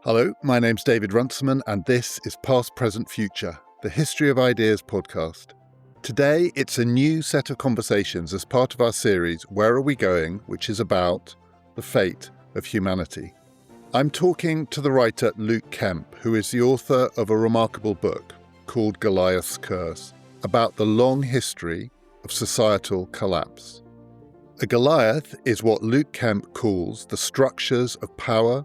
Hello, my name's David Runciman, and this is Past, Present, Future, the History of Ideas podcast. Today, it's a new set of conversations as part of our series, Where Are We Going?, which is about the fate of humanity. I'm talking to the writer Luke Kemp, who is the author of a remarkable book called Goliath's Curse, about the long history of societal collapse. A Goliath is what Luke Kemp calls the structures of power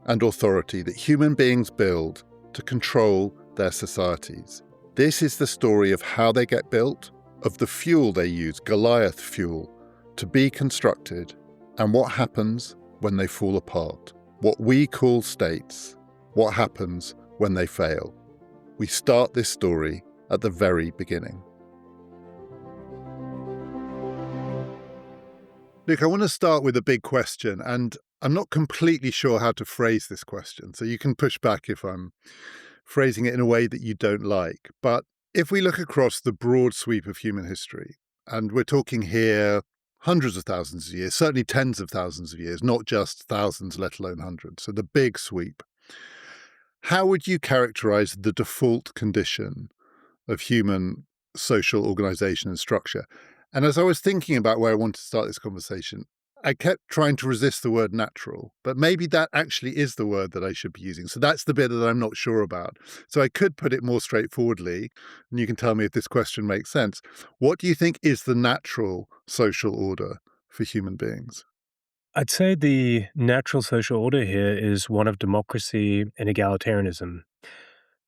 and authority that human beings build to control their societies. This is the story of how they get built, of the fuel they use, Goliath fuel, to be constructed, and what happens when they fall apart. What we call states, what happens when they fail. We start this story at the very beginning. Luke, I want to start with a big question, and I'm not completely sure how to phrase this question, so you can push back if I'm phrasing it in a way that you don't like. But if we look across the broad sweep of human history, and we're talking here hundreds of thousands of years, certainly tens of thousands of years, not just thousands, let alone hundreds, so the big sweep, how would you characterize the default condition of human social organization and structure? And as I was thinking about where I wanted to start this conversation, I kept trying to resist the word natural, but maybe that actually is the word that I should be using. So that's the bit that I'm not sure about. So I could put it more straightforwardly, and you can tell me if this question makes sense. What do you think is the natural social order for human beings? I'd say the natural social order here is one of democracy and egalitarianism.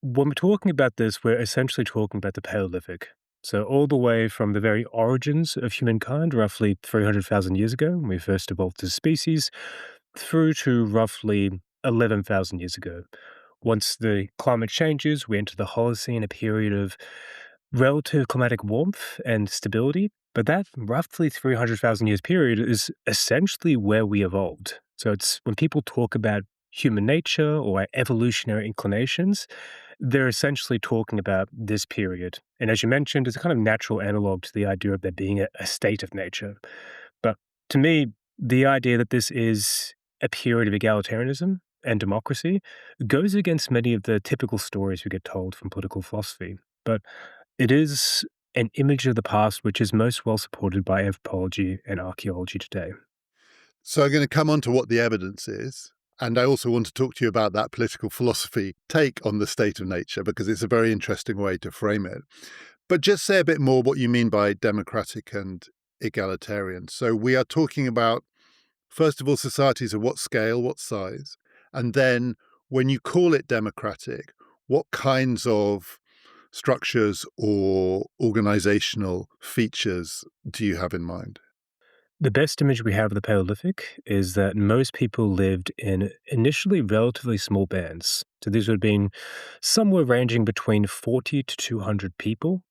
When we're talking about this, we're essentially talking about the Paleolithic. So all the way from the very origins of humankind, roughly 300,000 years ago, when we first evolved as a species, through to roughly 11,000 years ago. Once the climate changes, we enter the Holocene, a period of relative climatic warmth and stability. But that roughly 300,000 years period is essentially where we evolved. So it's when people talk about human nature or our evolutionary inclinations, they're essentially talking about this period. And as you mentioned, it's a kind of natural analog to the idea of there being a state of nature. But to me, the idea that this is a period of egalitarianism and democracy goes against many of the typical stories we get told from political philosophy. But it is an image of the past which is most well supported by anthropology and archaeology today. So I'm going to come on to what the evidence is. And I also want to talk to you about that political philosophy take on the state of nature, because it's a very interesting way to frame it. But just say a bit more what you mean by democratic and egalitarian. So we are talking about, first of all, societies of what scale, what size? And then when you call it democratic, what kinds of structures or organizational features do you have in mind? The best image we have of the Paleolithic is that most people lived in initially relatively small bands. So these would have been somewhere ranging between 40 to 200 people.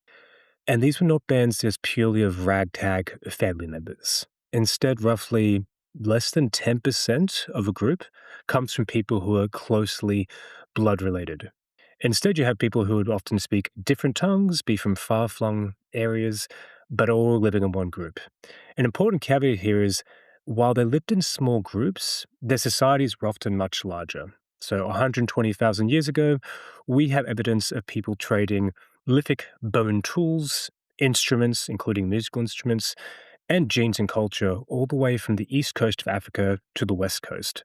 And these were not bands just purely of ragtag family members. Instead, roughly less than 10% of a group comes from people who are closely blood related. Instead, you have people who would often speak different tongues, be from far-flung areas, but all living in one group. An important caveat here is, while they lived in small groups, their societies were often much larger. So 120,000 years ago, we have evidence of people trading lithic bone tools, instruments, including musical instruments, and genes and culture all the way from the east coast of Africa to the west coast,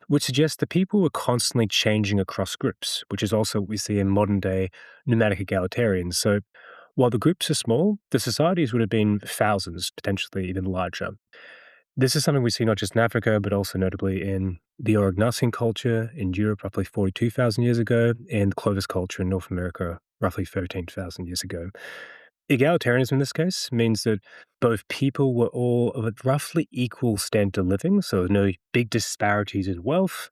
which suggests that people were constantly changing across groups, which is also what we see in modern-day nomadic egalitarians. So while the groups are small, the societies would have been thousands, potentially even larger. This is something we see not just in Africa, but also notably in the Aurignacian culture in Europe roughly 42,000 years ago, and Clovis culture in North America roughly 13,000 years ago. Egalitarianism in this case means that both people were all of a roughly equal standard of living, so no big disparities in wealth.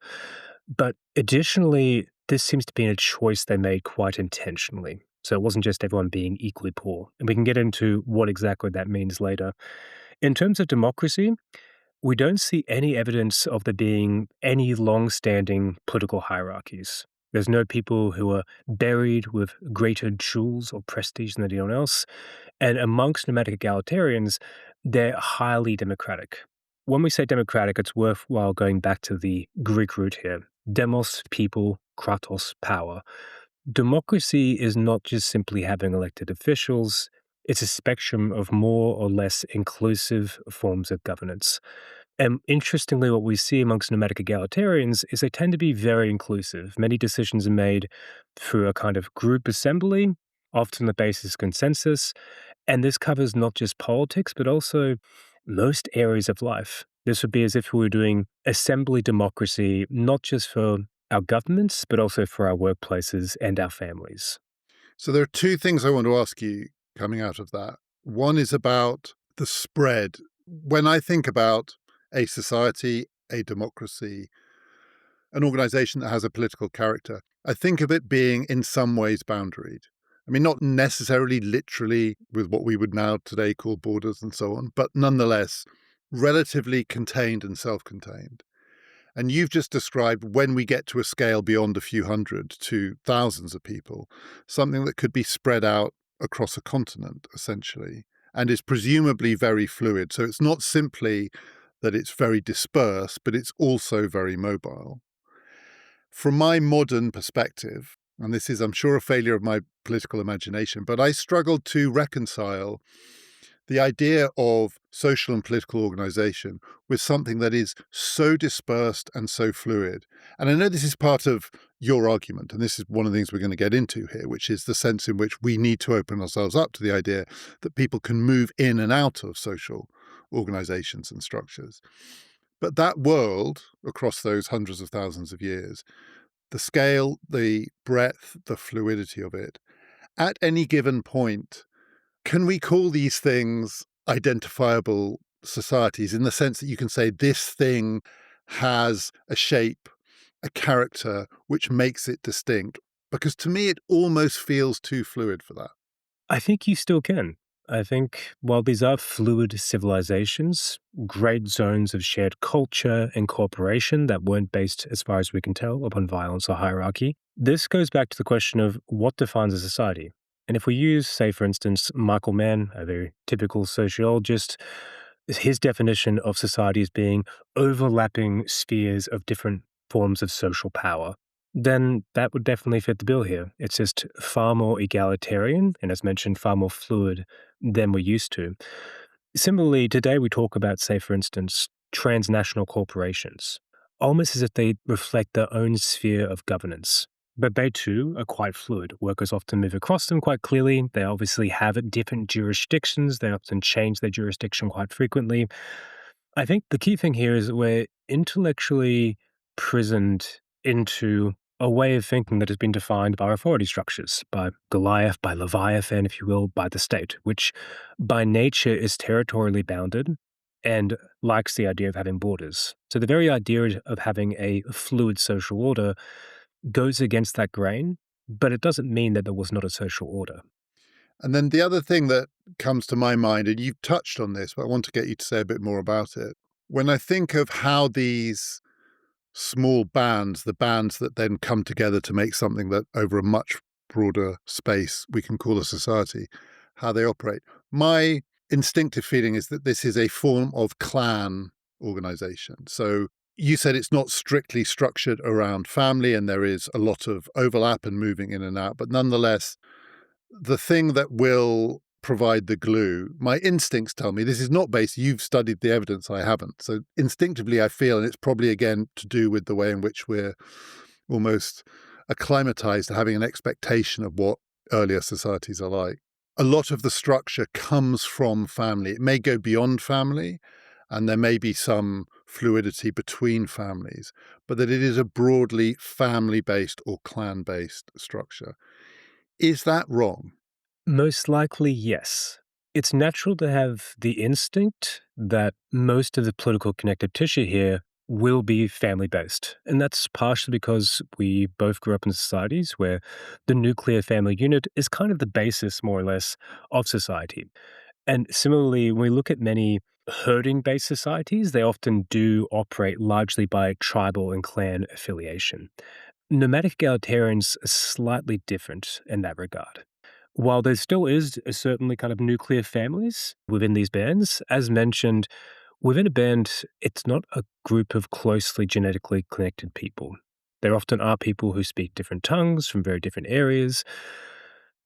But additionally, this seems to be a choice they made quite intentionally. So it wasn't just everyone being equally poor. And we can get into what exactly that means later. In terms of democracy, we don't see any evidence of there being any long-standing political hierarchies. There's no people who are buried with greater jewels or prestige than anyone else. And amongst nomadic egalitarians, they're highly democratic. When we say democratic, it's worthwhile going back to the Greek root here. Demos, people, kratos, power. Democracy is not just simply having elected officials, it's a spectrum of more or less inclusive forms of governance. And interestingly, what we see amongst nomadic egalitarians is they tend to be very inclusive. Many decisions are made through a kind of group assembly, often on the basis of consensus. And this covers not just politics, but also most areas of life. This would be as if we were doing assembly democracy, not just for our governments, but also for our workplaces and our families. So there are two things I want to ask you coming out of that. One is about the spread. When I think about a society, a democracy, an organization that has a political character, I think of it being in some ways boundaried. I mean, not necessarily literally with what we would now today call borders and so on, but nonetheless relatively contained and self-contained. And you've just described when we get to a scale beyond a few hundred to thousands of people, something that could be spread out across a continent, essentially, and is presumably very fluid. So it's not simply that it's very dispersed, but it's also very mobile. From my modern perspective, and this is, I'm sure, a failure of my political imagination, but I struggled to reconcile the idea of social and political organization with something that is so dispersed and so fluid. And I know this is part of your argument, and this is one of the things we're going to get into here, which is the sense in which we need to open ourselves up to the idea that people can move in and out of social organizations and structures. But that world, across those hundreds of thousands of years, the scale, the breadth, the fluidity of it, at any given point, can we call these things identifiable societies in the sense that you can say this thing has a shape, a character which makes it distinct? Because to me, it almost feels too fluid for that. I think you still can. I think while these are fluid civilizations, great zones of shared culture and cooperation that weren't based, as far as we can tell, upon violence or hierarchy, this goes back to the question of what defines a society. And if we use, say, for instance, Michael Mann, a very typical sociologist, his definition of society as being overlapping spheres of different forms of social power, then that would definitely fit the bill here. It's just far more egalitarian and, as mentioned, far more fluid than we're used to. Similarly, today we talk about, say, for instance, transnational corporations, almost as if they reflect their own sphere of governance. But they too are quite fluid. Workers often move across them quite clearly. They obviously have different jurisdictions. They often change their jurisdiction quite frequently. I think the key thing here is that we're intellectually prisoned into a way of thinking that has been defined by authority structures, by Goliath, by Leviathan, if you will, by the state, which by nature is territorially bounded and likes the idea of having borders. So the very idea of having a fluid social order goes against that grain, but it doesn't mean that there was not a social order. And then the other thing that comes to my mind, and you've touched on this, but I want to get you to say a bit more about it. When I think of how these small bands, the bands that then come together to make something that over a much broader space we can call a society, how they operate. My instinctive feeling is that this is a form of clan organization. So you said it's not strictly structured around family and there is a lot of overlap and moving in and out, but nonetheless, the thing that will provide the glue, my instincts tell me this is not based, you've studied the evidence, I haven't. So instinctively I feel, and it's probably again to do with the way in which we're almost acclimatized to having an expectation of what earlier societies are like. A lot of the structure comes from family. It may go beyond family, and there may be some fluidity between families, but that it is a broadly family-based or clan-based structure. Is that wrong? Most likely, yes. It's natural to have the instinct that most of the political connective tissue here will be family based. And that's partially because we both grew up in societies where the nuclear family unit is kind of the basis, more or less, of society. And similarly, when we look at many herding based societies, they often do operate largely by tribal and clan affiliation. Nomadic egalitarians are slightly different in that regard. While there still is certainly kind of nuclear families within these bands, as mentioned, within a band, it's not a group of closely genetically connected people. There often are people who speak different tongues from very different areas.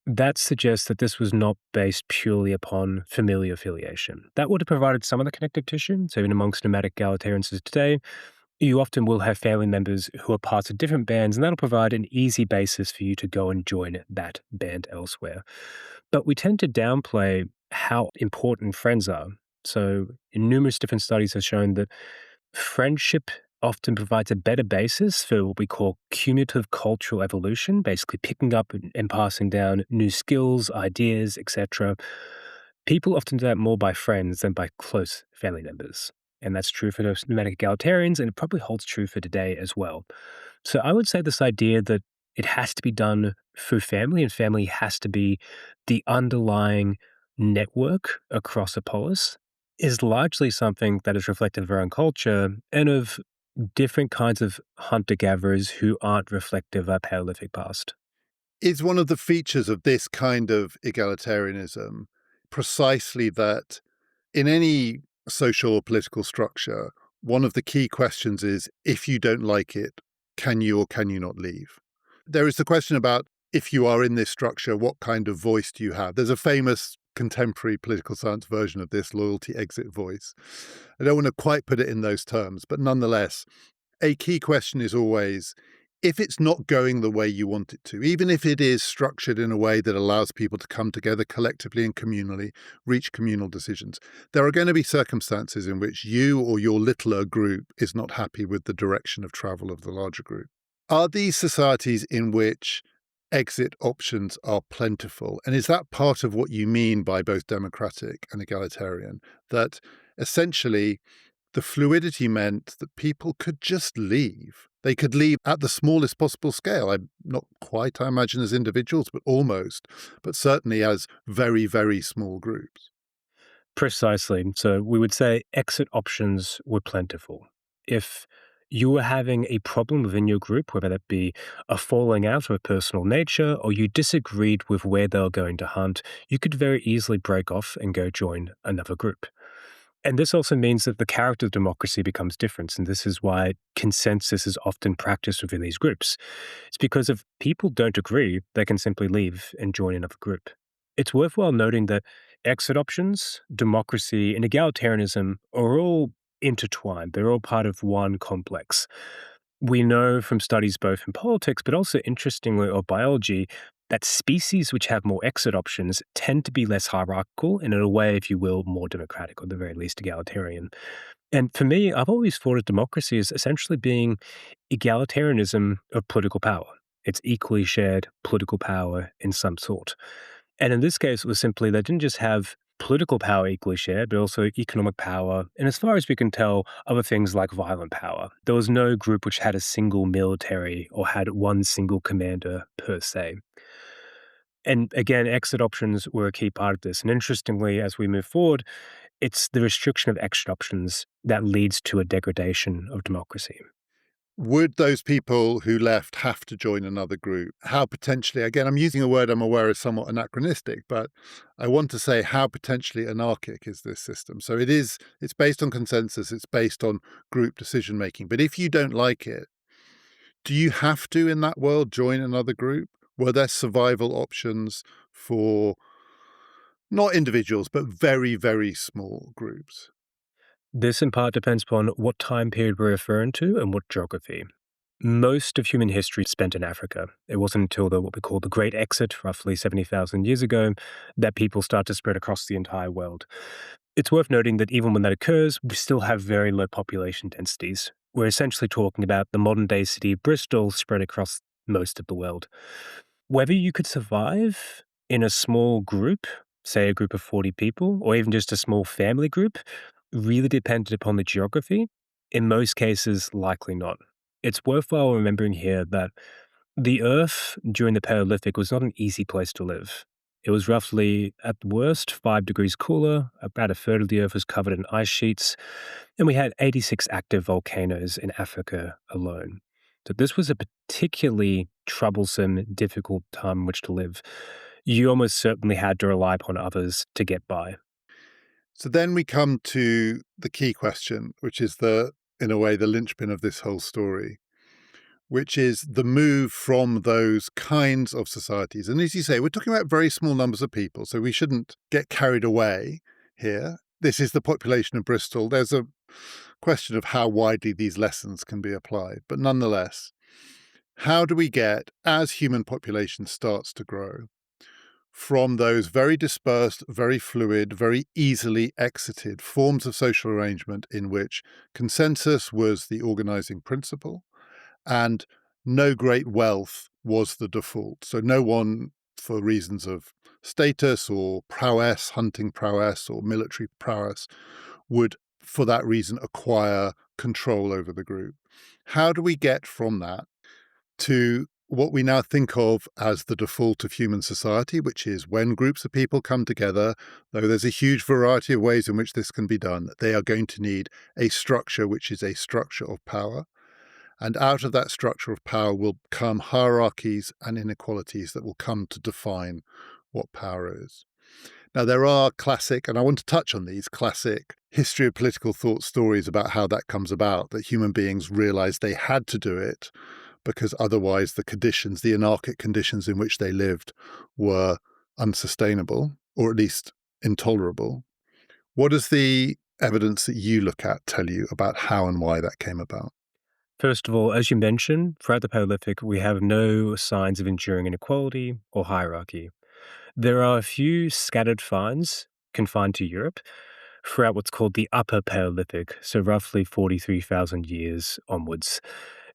That suggests that this was not based purely upon familial affiliation. That would have provided some of the connective tissue. So, even amongst nomadic egalitarians of today, you often will have family members who are parts of different bands, and that'll provide an easy basis for you to go and join that band elsewhere. But we tend to downplay how important friends are. So, in numerous different studies have shown that friendship often provides a better basis for what we call cumulative cultural evolution, basically picking up and passing down new skills, ideas, etc. People often do that more by friends than by close family members. And that's true for those nomadic egalitarians, and it probably holds true for today as well. So I would say this idea that it has to be done through family, and family has to be the underlying network across a polis, is largely something that is reflective of our own culture and of different kinds of hunter gatherers who aren't reflective of our Paleolithic past. Is one of the features of this kind of egalitarianism precisely that in any social or political structure, one of the key questions is if you don't like it, can you or can you not leave? There is the question about if you are in this structure, what kind of voice do you have? There's a famous contemporary political science version of this, loyalty exit voice. I don't want to quite put it in those terms, but nonetheless, a key question is always if it's not going the way you want it to, even if it is structured in a way that allows people to come together collectively and communally, reach communal decisions, there are going to be circumstances in which you or your littler group is not happy with the direction of travel of the larger group. Are these societies in which exit options are plentiful? And is that part of what you mean by both democratic and egalitarian? That essentially the fluidity meant that people could just leave. They could leave at the smallest possible scale. I'm not quite, I imagine, as individuals, but almost, but certainly as very, very small groups. Precisely. So we would say exit options were plentiful. If you were having a problem within your group, whether that be a falling out of a personal nature or you disagreed with where they were going to hunt, you could very easily break off and go join another group. And this also means that the character of democracy becomes different. And this is why consensus is often practiced within these groups. It's because if people don't agree, they can simply leave and join another group. It's worthwhile noting that exit options, democracy, and egalitarianism are all intertwined. They're all part of one complex. We know from studies both in politics, but also interestingly, or biology, that species which have more exit options tend to be less hierarchical and, in a way, if you will, more democratic, or at the very least egalitarian. And for me, I've always thought of democracy as essentially being egalitarianism of political power. It's equally shared political power in some sort. And in this case, it was simply they didn't just have political power equally shared, but also economic power, and as far as we can tell, other things like violent power. There was no group which had a single military or had one single commander per se. And again, exit options were a key part of this. And interestingly, as we move forward, it's the restriction of exit options that leads to a degradation of democracy. Would those people who left have to join another group? How potentially, again, I'm using a word I'm aware is somewhat anachronistic, but I want to say how potentially anarchic is this system? So it's based on consensus, it's based on group decision making. But if you don't like it, do you have to, in that world, join another group? Were there survival options for not individuals, but very, very small groups? This in part depends upon what time period we're referring to and what geography. Most of human history is spent in Africa. It wasn't until what we call the Great Exit, roughly 70,000 years ago, that people start to spread across the entire world. It's worth noting that even when that occurs, we still have very low population densities. We're essentially talking about the modern day city of Bristol spread across most of the world. Whether you could survive in a small group, say a group of 40 people, or even just a small family group, really depended upon the geography. In most cases, likely not. It's worthwhile remembering here that the Earth during the Paleolithic was not an easy place to live. It was roughly, at the worst, 5 degrees cooler, about a third of the Earth was covered in ice sheets, and we had 86 active volcanoes in Africa alone. So this was a particularly troublesome, difficult time in which to live. You almost certainly had to rely upon others to get by. So then we come to the key question, which is in a way, the linchpin of this whole story, which is the move from those kinds of societies. And as you say, we're talking about very small numbers of people, so we shouldn't get carried away here. This is the population of Bristol. There's a question of how widely these lessons can be applied. But nonetheless, how do we get, as human population starts to grow, from those very dispersed, very fluid, very easily exited forms of social arrangement in which consensus was the organizing principle and no great wealth was the default. So no one, for reasons of status or prowess, hunting prowess or military prowess, would, for that reason, acquire control over the group. How do we get from that to what we now think of as the default of human society, which is when groups of people come together, though there's a huge variety of ways in which this can be done, they are going to need a structure which is a structure of power. And out of that structure of power will come hierarchies and inequalities that will come to define what power is. Now, there are classic, and I want to touch on these classic history of political thought stories about how that comes about, that human beings realized they had to do it because otherwise the conditions, the anarchic conditions in which they lived, were unsustainable, or at least intolerable. What does the evidence that you look at tell you about how and why that came about? First of all, as you mentioned, throughout the Paleolithic, we have no signs of enduring inequality or hierarchy. There are a few scattered finds confined to Europe throughout what's called the Upper Paleolithic, so roughly 43,000 years onwards.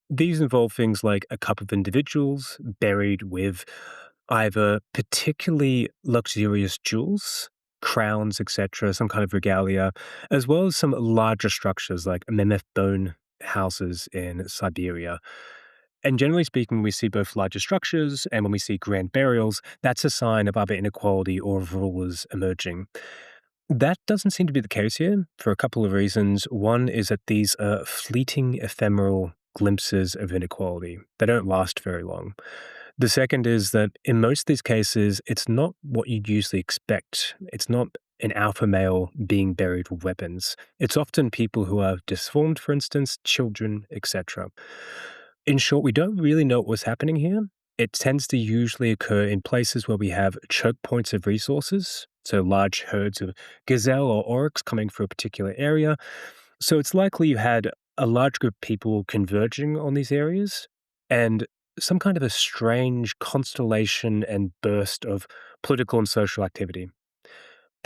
These involve things like a couple of individuals buried with either particularly luxurious jewels, crowns, etc., some kind of regalia, as well as some larger structures like mammoth bone houses in Siberia. And generally speaking, we see both larger structures and when we see grand burials, that's a sign of either inequality or of rulers emerging. That doesn't seem to be the case here for a couple of reasons. One is that these are fleeting, ephemeral glimpses of inequality. They don't last very long. The second is that in most of these cases, it's not what you'd usually expect. It's not an alpha male being buried with weapons. It's often people who are disformed, for instance, children, etc. In short, we don't really know what was happening here. It tends to usually occur in places where we have choke points of resources, so large herds of gazelle or oryx coming through a particular area. So it's likely you had a large group of people converging on these areas and some kind of a strange constellation and burst of political and social activity.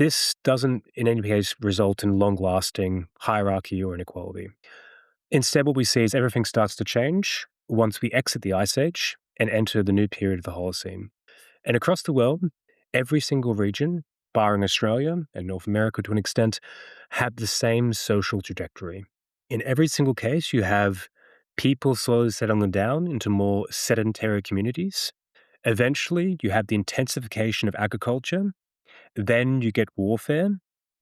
This doesn't, in any case, result in long lasting hierarchy or inequality. Instead, what we see is everything starts to change once we exit the Ice Age and enter the new period of the Holocene. And across the world, every single region, barring Australia and North America to an extent, have the same social trajectory. In every single case, you have people slowly settling down into more sedentary communities. Eventually, you have the intensification of agriculture, then you get warfare,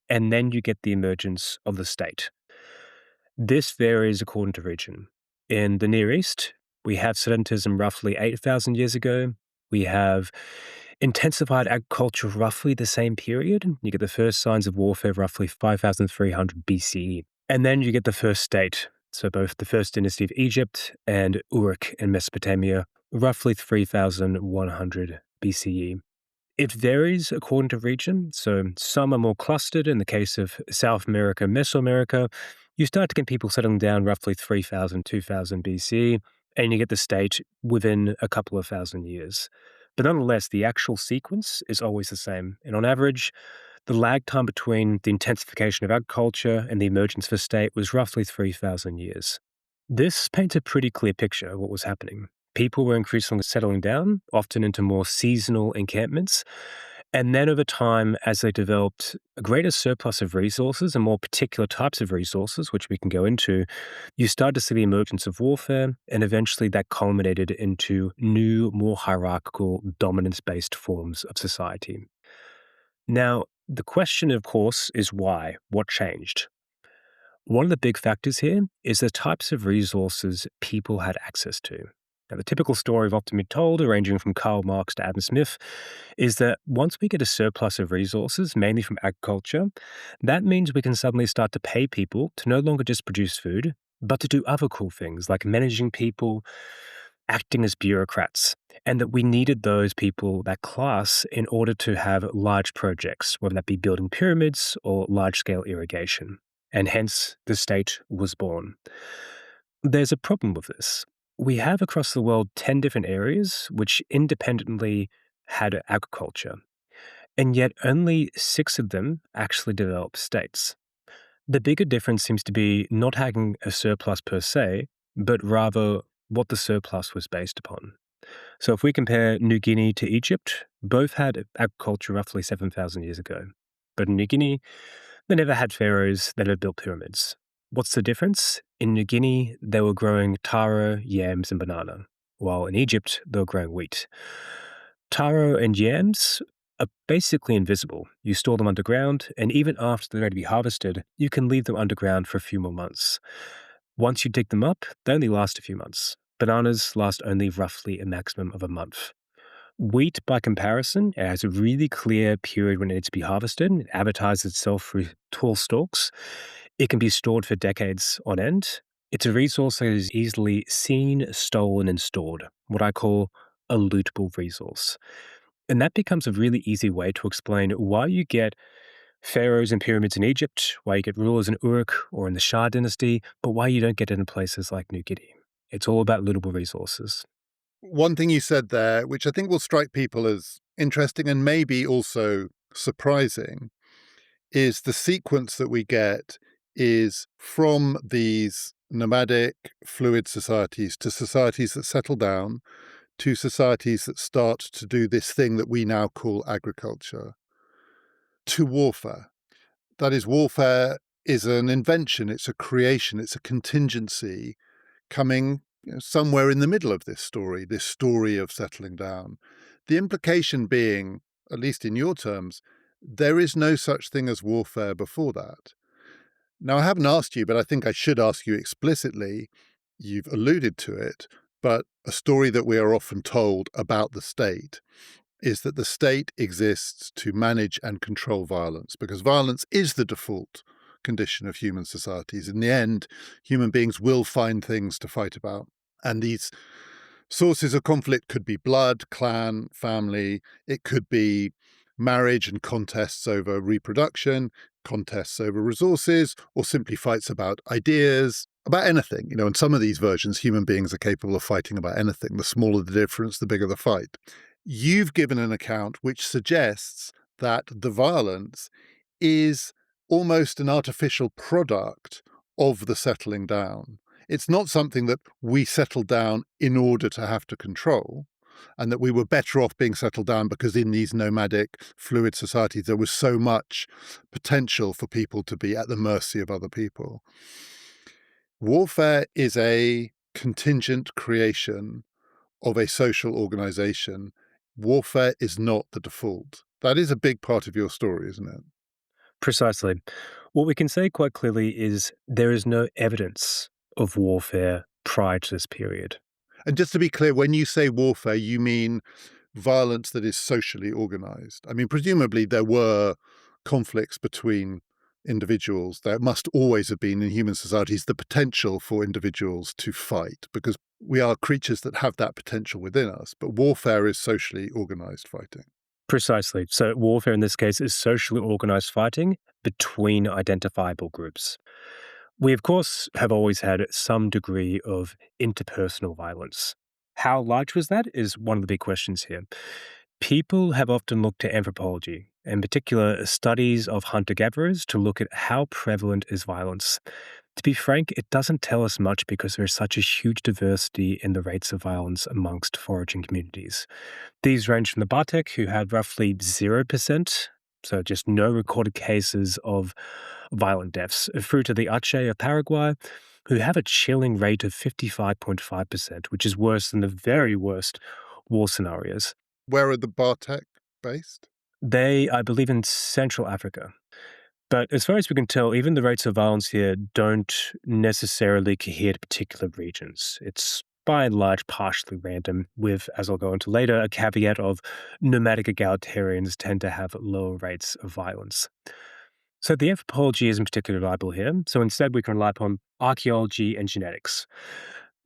and then you get the emergence of the state. This varies according to region. In the Near East, we have sedentism roughly 8,000 years ago. We have intensified agriculture roughly the same period. You get the first signs of warfare roughly 5,300 BCE. And then you get the first state, so both the first dynasty of Egypt and Uruk in Mesopotamia, roughly 3,100 BCE. It varies according to region. So some are more clustered. In the case of South America, Mesoamerica, you start to get people settling down roughly 3,000, 2,000 BC, and you get the state within a couple of thousand years. But nonetheless, the actual sequence is always the same. And on average, the lag time between the intensification of agriculture and the emergence of a state was roughly 3,000 years. This paints a pretty clear picture of what was happening. People were increasingly settling down, often into more seasonal encampments. And then over time, as they developed a greater surplus of resources and more particular types of resources, which we can go into, you start to see the emergence of warfare, and eventually that culminated into new, more hierarchical, dominance-based forms of society. Now, the question, of course, is why? What changed? One of the big factors here is the types of resources people had access to. Now, the typical story I've often been told, ranging from Karl Marx to Adam Smith, is that once we get a surplus of resources, mainly from agriculture, that means we can suddenly start to pay people to no longer just produce food, but to do other cool things like managing people, acting as bureaucrats, and that we needed those people, that class, in order to have large projects, whether that be building pyramids or large scale irrigation. And hence, the state was born. There's a problem with this. We have across the world 10 different areas which independently had agriculture, and yet only 6 of them actually developed states. The bigger difference seems to be not having a surplus per se, but rather what the surplus was based upon. So if we compare New Guinea to Egypt, both had agriculture roughly 7,000 years ago. But in New Guinea, they never had pharaohs, they never built pyramids. What's the difference? In New Guinea, they were growing taro, yams, and banana, while in Egypt, they were growing wheat. Taro and yams are basically invisible. You store them underground, and even after they're ready to be harvested, you can leave them underground for a few more months. Once you dig them up, they only last a few months. Bananas last only roughly a maximum of a month. Wheat, by comparison, it has a really clear period when it needs to be harvested. It advertises itself through tall stalks. It can be stored for decades on end. It's a resource that is easily seen, stolen, and stored, what I call a lootable resource. And that becomes a really easy way to explain why you get pharaohs and pyramids in Egypt, why you get rulers in Uruk or in the Shah dynasty, but why you don't get it in places like New Guinea. It's all about lootable resources. One thing you said there, which I think will strike people as interesting and maybe also surprising, is the sequence that we get is from these nomadic, fluid societies to societies that settle down, to societies that start to do this thing that we now call agriculture, to warfare. That is, warfare is an invention, it's a creation, it's a contingency coming somewhere in the middle of this story of settling down. The implication being, at least in your terms, there is no such thing as warfare before that. Now, I haven't asked you, but I think I should ask you explicitly. You've alluded to it, but a story that we are often told about the state is that the state exists to manage and control violence, because violence is the default condition of human societies. In the end, human beings will find things to fight about. And these sources of conflict could be blood, clan, family. It could be marriage and contests over reproduction, contests over resources, or simply fights about ideas, about anything. In some of these versions, human beings are capable of fighting about anything. The smaller the difference, the bigger the fight. You've given an account which suggests that the violence is almost an artificial product of the settling down. It's not something that we settled down in order to have to control, and that we were better off being settled down because in these nomadic, fluid societies, there was so much potential for people to be at the mercy of other people. Warfare is a contingent creation of a social organization. Warfare is not the default. That is a big part of your story, isn't it? Precisely. What we can say quite clearly is there is no evidence of warfare prior to this period. And just to be clear, when you say warfare, you mean violence that is socially organized. I mean, presumably there were conflicts between individuals. There must always have been in human societies the potential for individuals to fight, because we are creatures that have that potential within us. But warfare is socially organized fighting. Precisely. So warfare in this case is socially organized fighting between identifiable groups. We, of course, have always had some degree of interpersonal violence. How large was that is one of the big questions here. People have often looked to anthropology, in particular studies of hunter-gatherers, to look at how prevalent is violence. To be frank, it doesn't tell us much because there's such a huge diversity in the rates of violence amongst foraging communities. These range from the Bartek, who had roughly 0%, so just no recorded cases of violent deaths, through to the Aceh of Paraguay, who have a chilling rate of 55.5%, which is worse than the very worst war scenarios. Where are the Bartek based? They, I believe, in Central Africa. But as far as we can tell, even the rates of violence here don't necessarily cohere to particular regions. It's by and large partially random, with, as I'll go into later, a caveat of nomadic egalitarians tend to have lower rates of violence. So the anthropology isn't particularly reliable here, so instead we can rely upon archaeology and genetics.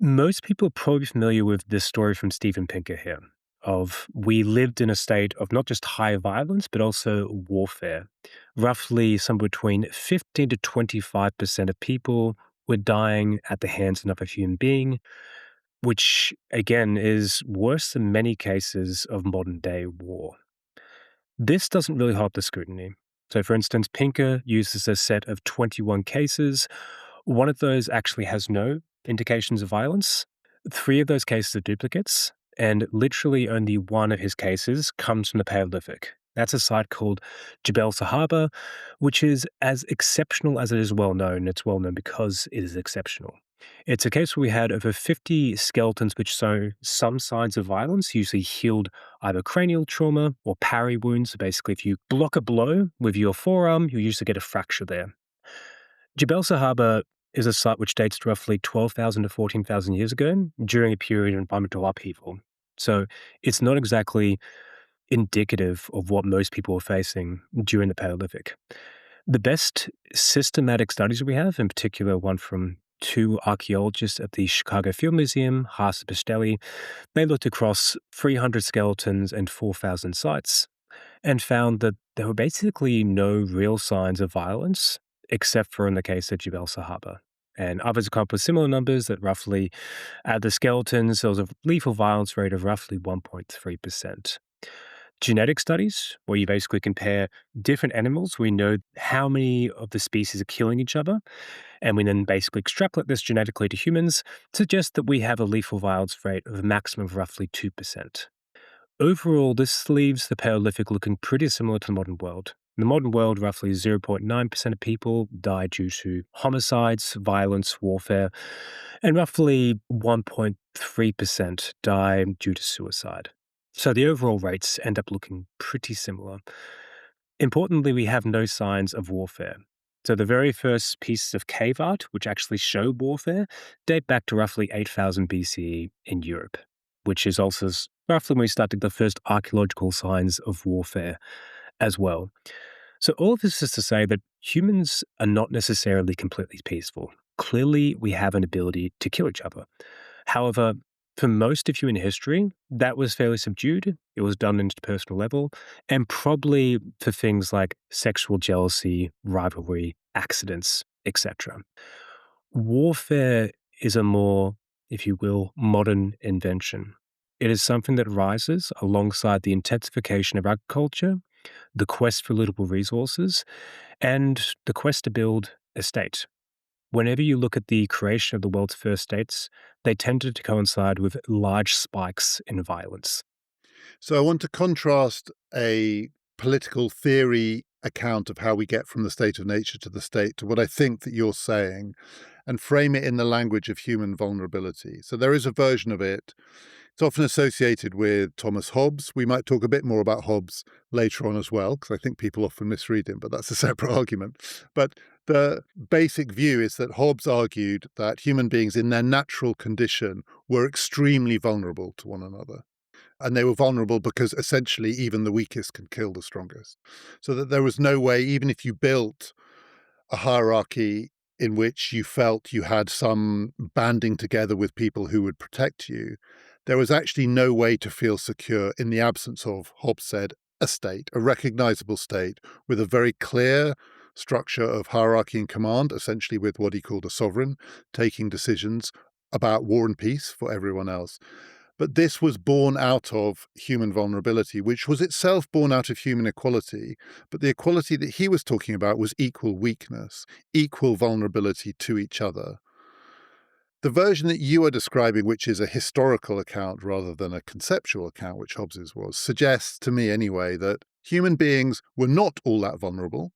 Most people are probably familiar with this story from Steven Pinker here of we lived in a state of not just high violence, but also warfare. Roughly somewhere between 15 to 25% of people were dying at the hands of another human being, which again is worse than many cases of modern day war. This doesn't really hold the scrutiny. So, for instance, Pinker uses a set of 21 cases. One of those actually has no indications of violence. Three of those cases are duplicates, and literally only one of his cases comes from the Paleolithic. That's a site called Jebel Sahaba, which is as exceptional as it is well known. It's well known because it is exceptional. It's a case where we had over 50 skeletons which show some signs of violence, usually healed either cranial trauma or parry wounds. So basically, if you block a blow with your forearm, you usually get a fracture there. Jebel Sahaba is a site which dates to roughly 12,000 to 14,000 years ago during a period of environmental upheaval. So it's not exactly indicative of what most people were facing during the Paleolithic. The best systematic studies we have, in particular one from two archaeologists at the Chicago Field Museum, Haas and Pistelli, they looked across 300 skeletons and 4,000 sites and found that there were basically no real signs of violence, except for in the case of Jebel Sahaba. And others come up with similar numbers that roughly, at the skeletons, there was a lethal violence rate of roughly 1.3%. Genetic studies, where you basically compare different animals, we know how many of the species are killing each other, and we then basically extrapolate this genetically to humans, suggest that we have a lethal violence rate of a maximum of roughly 2%. Overall, this leaves the Paleolithic looking pretty similar to the modern world. In the modern world, roughly 0.9% of people die due to homicides, violence, warfare, and roughly 1.3% die due to suicide. So the overall rates end up looking pretty similar. Importantly, we have no signs of warfare. So the very first pieces of cave art, which actually show warfare, date back to roughly 8,000 BCE in Europe, which is also roughly when we start to get the first archaeological signs of warfare as well. So all of this is to say that humans are not necessarily completely peaceful. Clearly, we have an ability to kill each other. However, for most of human history, that was fairly subdued. It was done on a personal level, and probably for things like sexual jealousy, rivalry, accidents, etc. Warfare is a more, if you will, modern invention. It is something that rises alongside the intensification of agriculture, the quest for livable resources, and the quest to build a state. Whenever you look at the creation of the world's first states, they tended to coincide with large spikes in violence. So I want to contrast a political theory account of how we get from the state of nature to the state to what I think that you're saying and frame it in the language of human vulnerability. So there is a version of it. It's often associated with Thomas Hobbes. We might talk a bit more about Hobbes later on as well, because I think people often misread him, but that's a separate argument. But the basic view is that Hobbes argued that human beings in their natural condition were extremely vulnerable to one another. And they were vulnerable because essentially even the weakest can kill the strongest. So that there was no way, even if you built a hierarchy in which you felt you had some banding together with people who would protect you, there was actually no way to feel secure in the absence of, Hobbes said, a state, a recognizable state with a very clear structure of hierarchy and command, essentially with what he called a sovereign, taking decisions about war and peace for everyone else. But this was born out of human vulnerability, which was itself born out of human equality. But the equality that he was talking about was equal weakness, equal vulnerability to each other. The version that you are describing, which is a historical account rather than a conceptual account, which Hobbes's was, suggests to me anyway that human beings were not all that vulnerable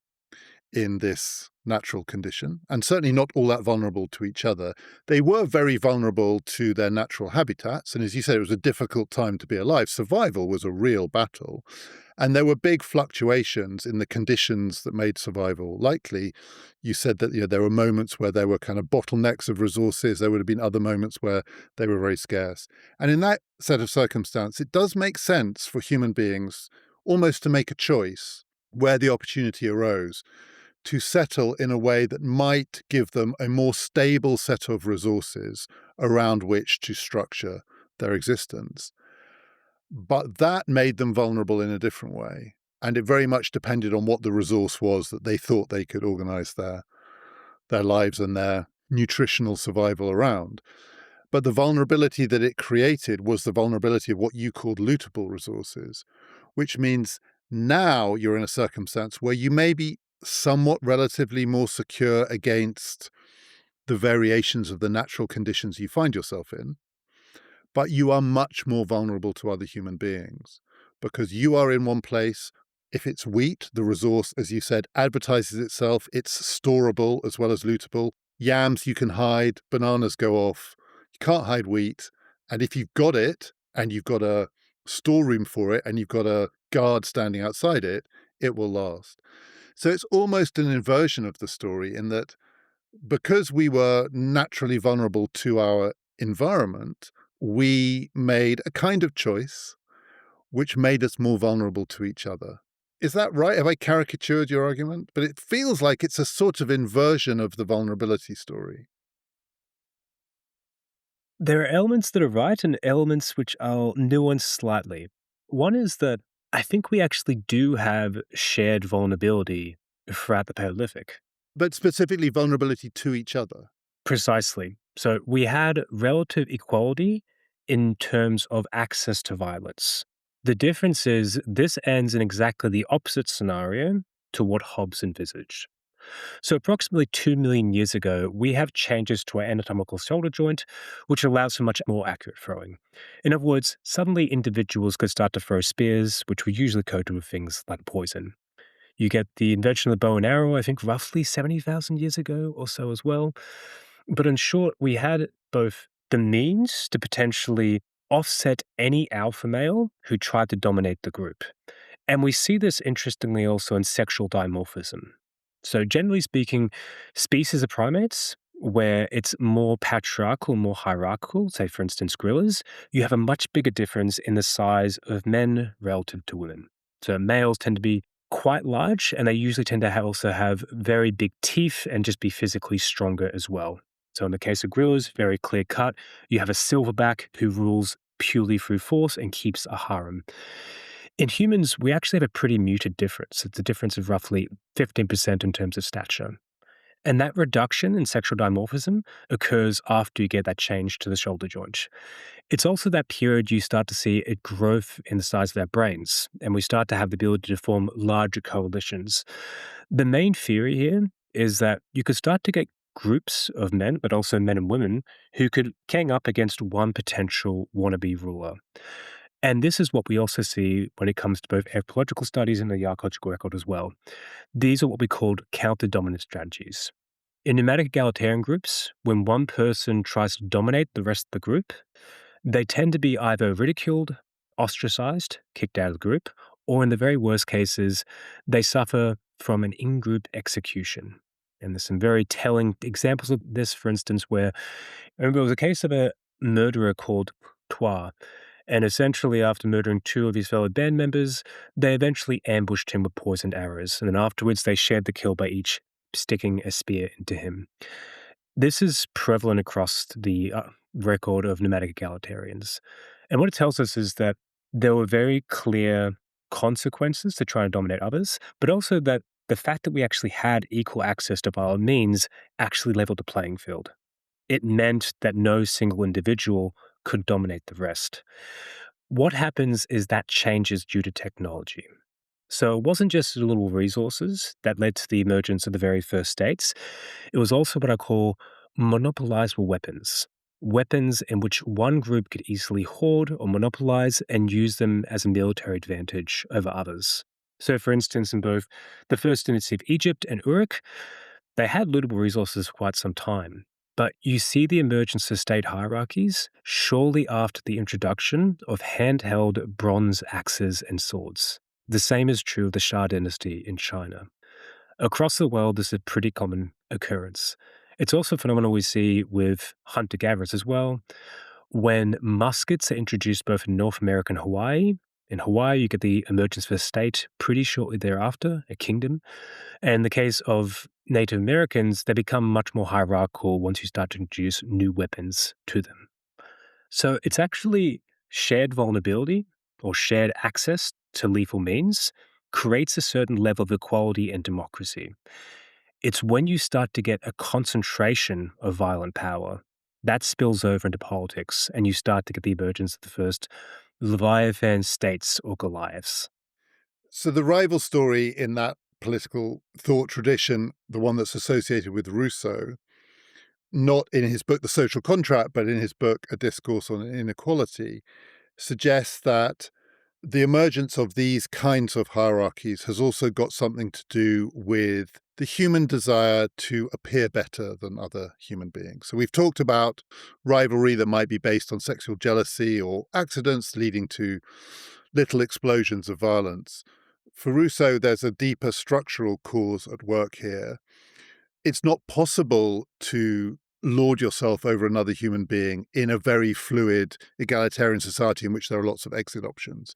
in this natural condition, and certainly not all that vulnerable to each other. They were very vulnerable to their natural habitats, and as you said, it was a difficult time to be alive. Survival was a real battle. And there were big fluctuations in the conditions that made survival likely. You said that there were moments where there were kind of bottlenecks of resources. There would have been other moments where they were very scarce. And in that set of circumstance, it does make sense for human beings almost to make a choice where the opportunity arose to settle in a way that might give them a more stable set of resources around which to structure their existence. But that made them vulnerable in a different way. And it very much depended on what the resource was that they thought they could organize their lives and their nutritional survival around. But the vulnerability that it created was the vulnerability of what you called lootable resources, which means now you're in a circumstance where you may be somewhat relatively more secure against the variations of the natural conditions you find yourself in, but you are much more vulnerable to other human beings because you are in one place. If it's wheat, the resource, as you said, advertises itself. It's storable as well as lootable. Yams you can hide, bananas go off. You can't hide wheat. And if you've got it and you've got a storeroom for it and you've got a guard standing outside it, it will last. So it's almost an inversion of the story in that because we were naturally vulnerable to our environment, we made a kind of choice which made us more vulnerable to each other. Is that right? Have I caricatured your argument? But it feels like it's a sort of inversion of the vulnerability story. There are elements that are right and elements which I'll nuance slightly. One is that I think we actually do have shared vulnerability throughout the Paleolithic. But specifically vulnerability to each other. Precisely. So we had relative equality in terms of access to violence. The difference is this ends in exactly the opposite scenario to what Hobbes envisaged. So, approximately 2 million years ago, we have changes to our anatomical shoulder joint, which allows for much more accurate throwing. In other words, suddenly individuals could start to throw spears, which were usually coated with things like poison. You get the invention of the bow and arrow, I think roughly 70,000 years ago or so as well. But in short, we had both the means to potentially offset any alpha male who tried to dominate the group. And we see this interestingly also in sexual dimorphism. So, generally speaking, species of primates where it's more patriarchal, more hierarchical, say for instance gorillas, you have a much bigger difference in the size of men relative to women. So, males tend to be quite large and they usually tend to also have very big teeth and just be physically stronger as well. So, in the case of gorillas, very clear cut, you have a silverback who rules purely through force and keeps a harem. In humans, we actually have a pretty muted difference. It's a difference of roughly 15% in terms of stature. And that reduction in sexual dimorphism occurs after you get that change to the shoulder joint. It's also that period you start to see a growth in the size of our brains, and we start to have the ability to form larger coalitions. The main theory here is that you could start to get groups of men, but also men and women, who could gang up against one potential wannabe ruler. And this is what we also see when it comes to both anthropological studies and the archaeological record as well. These are what we called counter-dominant strategies. In nomadic egalitarian groups, when one person tries to dominate the rest of the group, they tend to be either ridiculed, ostracized, kicked out of the group, or in the very worst cases, they suffer from an in-group execution. And there's some very telling examples of this, for instance, where I remember it was a case of a murderer called Toi. And essentially, after murdering two of his fellow band members, they eventually ambushed him with poisoned arrows. And then afterwards, they shared the kill by each sticking a spear into him. This is prevalent across the record of nomadic egalitarians. And what it tells us is that there were very clear consequences to trying to dominate others, but also that the fact that we actually had equal access to violent means actually leveled the playing field. It meant that no single individual could dominate the rest. What happens is that changes due to technology. So it wasn't just the little resources that led to the emergence of the very first states. It was also what I call monopolizable weapons. Weapons in which one group could easily hoard or monopolize and use them as a military advantage over others. So, for instance, in both the First Dynasty of Egypt and Uruk, they had lootable resources for quite some time. But you see the emergence of state hierarchies shortly after the introduction of handheld bronze axes and swords. The same is true of the Shah dynasty in China. Across the world, this is a pretty common occurrence. It's also a phenomenon we see with hunter-gatherers as well. When muskets are introduced both in North America and Hawaii, in Hawaii you get the emergence of a state pretty shortly thereafter, a kingdom. And in the case of Native Americans, they become much more hierarchical once you start to introduce new weapons to them. So it's actually shared vulnerability or shared access to lethal means creates a certain level of equality and democracy. It's when you start to get a concentration of violent power that spills over into politics and you start to get the emergence of the first Leviathan states or Goliaths. So the rival story in that political thought tradition, the one that's associated with Rousseau, not in his book The Social Contract, but in his book A Discourse on Inequality, suggests that the emergence of these kinds of hierarchies has also got something to do with the human desire to appear better than other human beings. So we've talked about rivalry that might be based on sexual jealousy or accidents leading to little explosions of violence. For Rousseau, there's a deeper structural cause at work here. It's not possible to lord yourself over another human being in a very fluid, egalitarian society in which there are lots of exit options.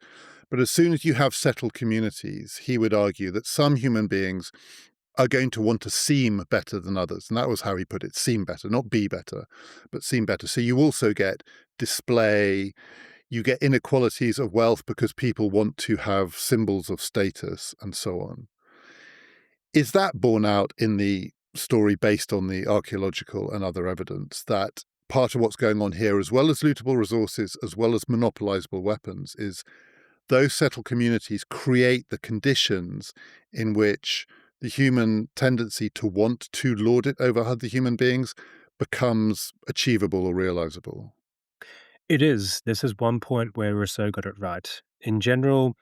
But as soon as you have settled communities, he would argue that some human beings are going to want to seem better than others. And that was how he put it, seem better, not be better, but seem better. So you also get display, you get inequalities of wealth because people want to have symbols of status and so on. Is that borne out in the story based on the archaeological and other evidence that part of what's going on here, as well as lootable resources, as well as monopolizable weapons, is those settled communities create the conditions in which the human tendency to want to lord it over other human beings becomes achievable or realizable? It is. This is one point where Rousseau got it right. In general,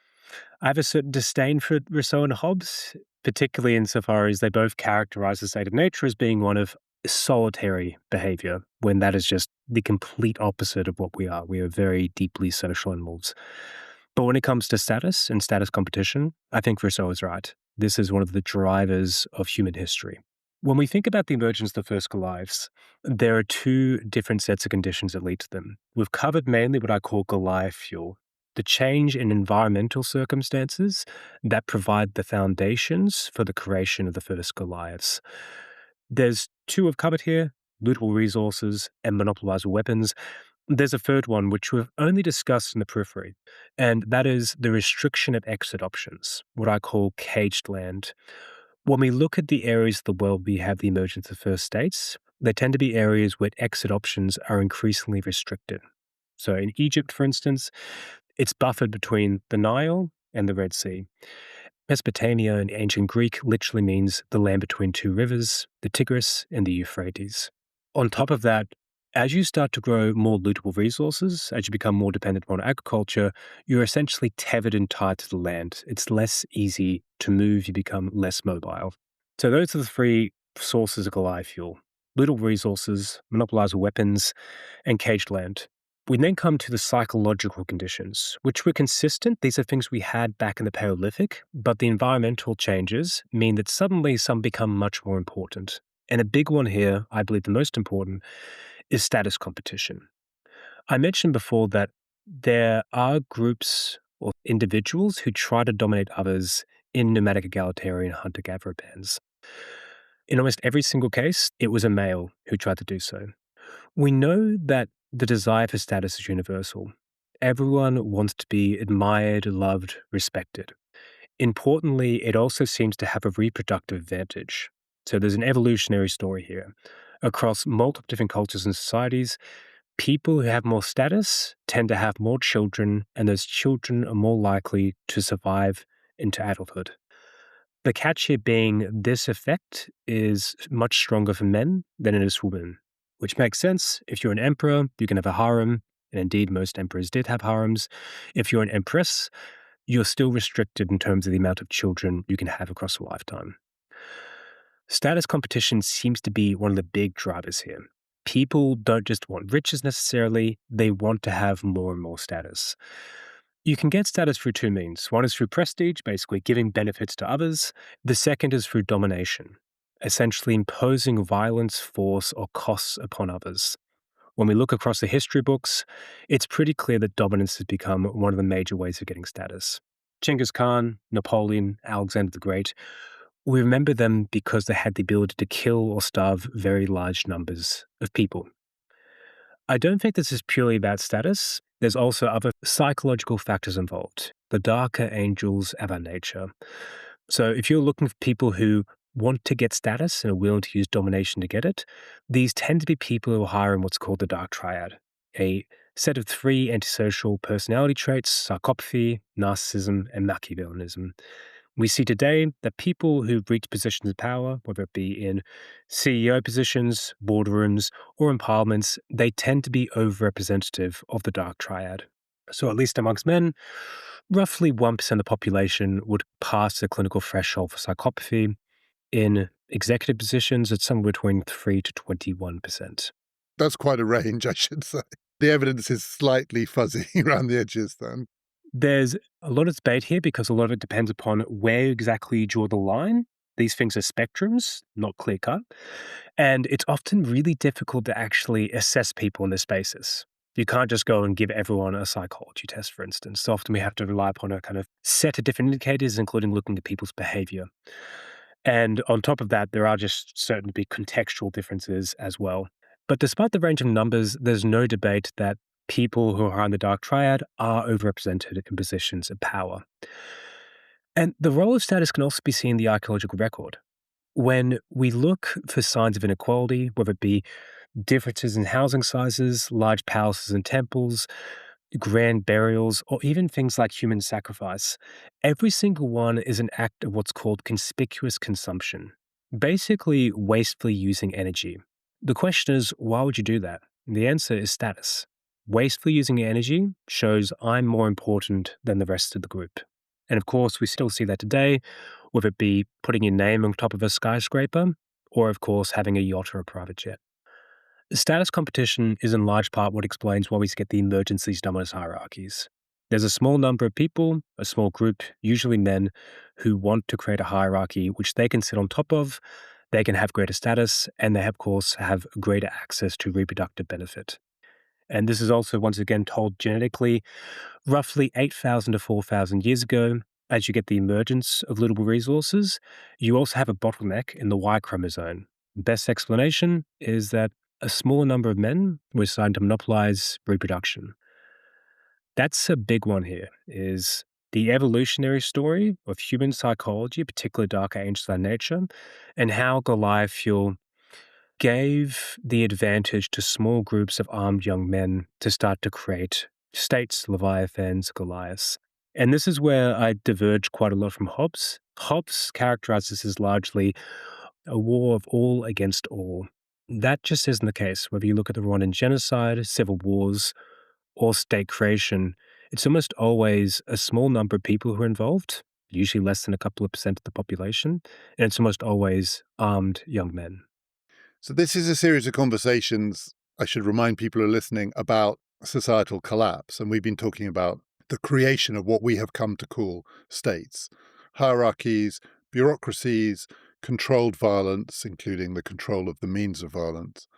I have a certain disdain for Rousseau and Hobbes, particularly insofar as they both characterize the state of nature as being one of solitary behavior, when that is just the complete opposite of what we are. We are very deeply social animals. But when it comes to status and status competition, I think Rousseau is right. This is one of the drivers of human history. When we think about the emergence of the first Goliaths, there are two different sets of conditions that lead to them. We've covered mainly what I call Goliath fuel, the change in environmental circumstances that provide the foundations for the creation of the first Goliaths. There's two I've covered here, lootable resources and monopolizable weapons. There's a third one, which we've only discussed in the periphery, and that is the restriction of exit options, what I call caged land. When we look at the areas of the world we have the emergence of first states, they tend to be areas where exit options are increasingly restricted. So in Egypt, for instance, it's buffered between the Nile and the Red Sea. Mesopotamia in ancient Greek literally means the land between two rivers, the Tigris and the Euphrates. On top of that, as you start to grow more lootable resources, as you become more dependent on agriculture, you're essentially tethered and tied to the land. It's less easy to move, you become less mobile. So those are the three sources of Goliath fuel: lootable resources, monopolizable weapons, and caged land. We then come to the psychological conditions, which were consistent. These are things we had back in the Paleolithic, but the environmental changes mean that suddenly some become much more important. And a big one here, I believe the most important, is status competition. I mentioned before that there are groups or individuals who try to dominate others in nomadic egalitarian hunter-gatherer bands. In almost every single case, it was a male who tried to do so. We know that the desire for status is universal. Everyone wants to be admired, loved, respected. Importantly, it also seems to have a reproductive advantage. So there's an evolutionary story here. Across multiple different cultures and societies, people who have more status tend to have more children, and those children are more likely to survive into adulthood. The catch here being this effect is much stronger for men than it is for women, which makes sense. If you're an emperor, you can have a harem, and indeed most emperors did have harems. If you're an empress, you're still restricted in terms of the amount of children you can have across a lifetime. Status competition seems to be one of the big drivers here. People don't just want riches necessarily, they want to have more and more status. You can get status through two means. One is through prestige, basically giving benefits to others. The second is through domination, essentially imposing violence, force, or costs upon others. When we look across the history books, it's pretty clear that dominance has become one of the major ways of getting status. Genghis Khan, Napoleon, Alexander the Great, we remember them because they had the ability to kill or starve very large numbers of people. I don't think this is purely about status. There's also other psychological factors involved, the darker angels of our nature. So if you're looking for people who want to get status and are willing to use domination to get it, these tend to be people who are higher in what's called the dark triad, a set of three antisocial personality traits: psychopathy, narcissism, and Machiavellianism. We see today that people who've reached positions of power, whether it be in CEO positions, boardrooms, or in parliaments, they tend to be overrepresentative of the dark triad. So, at least amongst men, roughly 1% of the population would pass the clinical threshold for psychopathy. In executive positions, it's somewhere between 3 to 21%. That's quite a range, I should say. The evidence is slightly fuzzy around the edges then. There's a lot of debate here because a lot of it depends upon where exactly you draw the line. These things are spectrums, not clear cut. And it's often really difficult to actually assess people in this basis. You can't just go and give everyone a psychology test, for instance. So often we have to rely upon a kind of set of different indicators, including looking at people's behavior. And on top of that, there are just certain big contextual differences as well. But despite the range of numbers, there's no debate that people who are in the dark triad are overrepresented in positions of power. And the role of status can also be seen in the archaeological record. When we look for signs of inequality, whether it be differences in housing sizes, large palaces and temples, grand burials, or even things like human sacrifice, every single one is an act of what's called conspicuous consumption, basically wastefully using energy. The question is, why would you do that? And the answer is status. Wastefully using energy shows I'm more important than the rest of the group. And of course, we still see that today, whether it be putting your name on top of a skyscraper, or of course, having a yacht or a private jet. Status competition is in large part what explains why we get the emergence of these dominance hierarchies. There's a small number of people, a small group, usually men, who want to create a hierarchy which they can sit on top of, they can have greater status, and they, of course, have greater access to reproductive benefit. And this is also, once again, told genetically. Roughly 8,000 to 4,000 years ago, as you get the emergence of livable resources, you also have a bottleneck in the Y chromosome. Best explanation is that a smaller number of men were starting to monopolize reproduction. That's a big one here, is the evolutionary story of human psychology, particularly darker angels of nature, and how Goliath gave the advantage to small groups of armed young men to start to create states, leviathans, Goliaths. And this is where I diverge quite a lot from Hobbes. Hobbes characterizes this as largely a war of all against all. That just isn't the case. Whether you look at the Rwandan genocide, civil wars, or state creation, it's almost always a small number of people who are involved, usually less than a couple of percent of the population, and it's almost always armed young men. So this is a series of conversations, I should remind people who are listening, about societal collapse. And we've been talking about the creation of what we have come to call states, hierarchies, bureaucracies, controlled violence, including the control of the means of violence.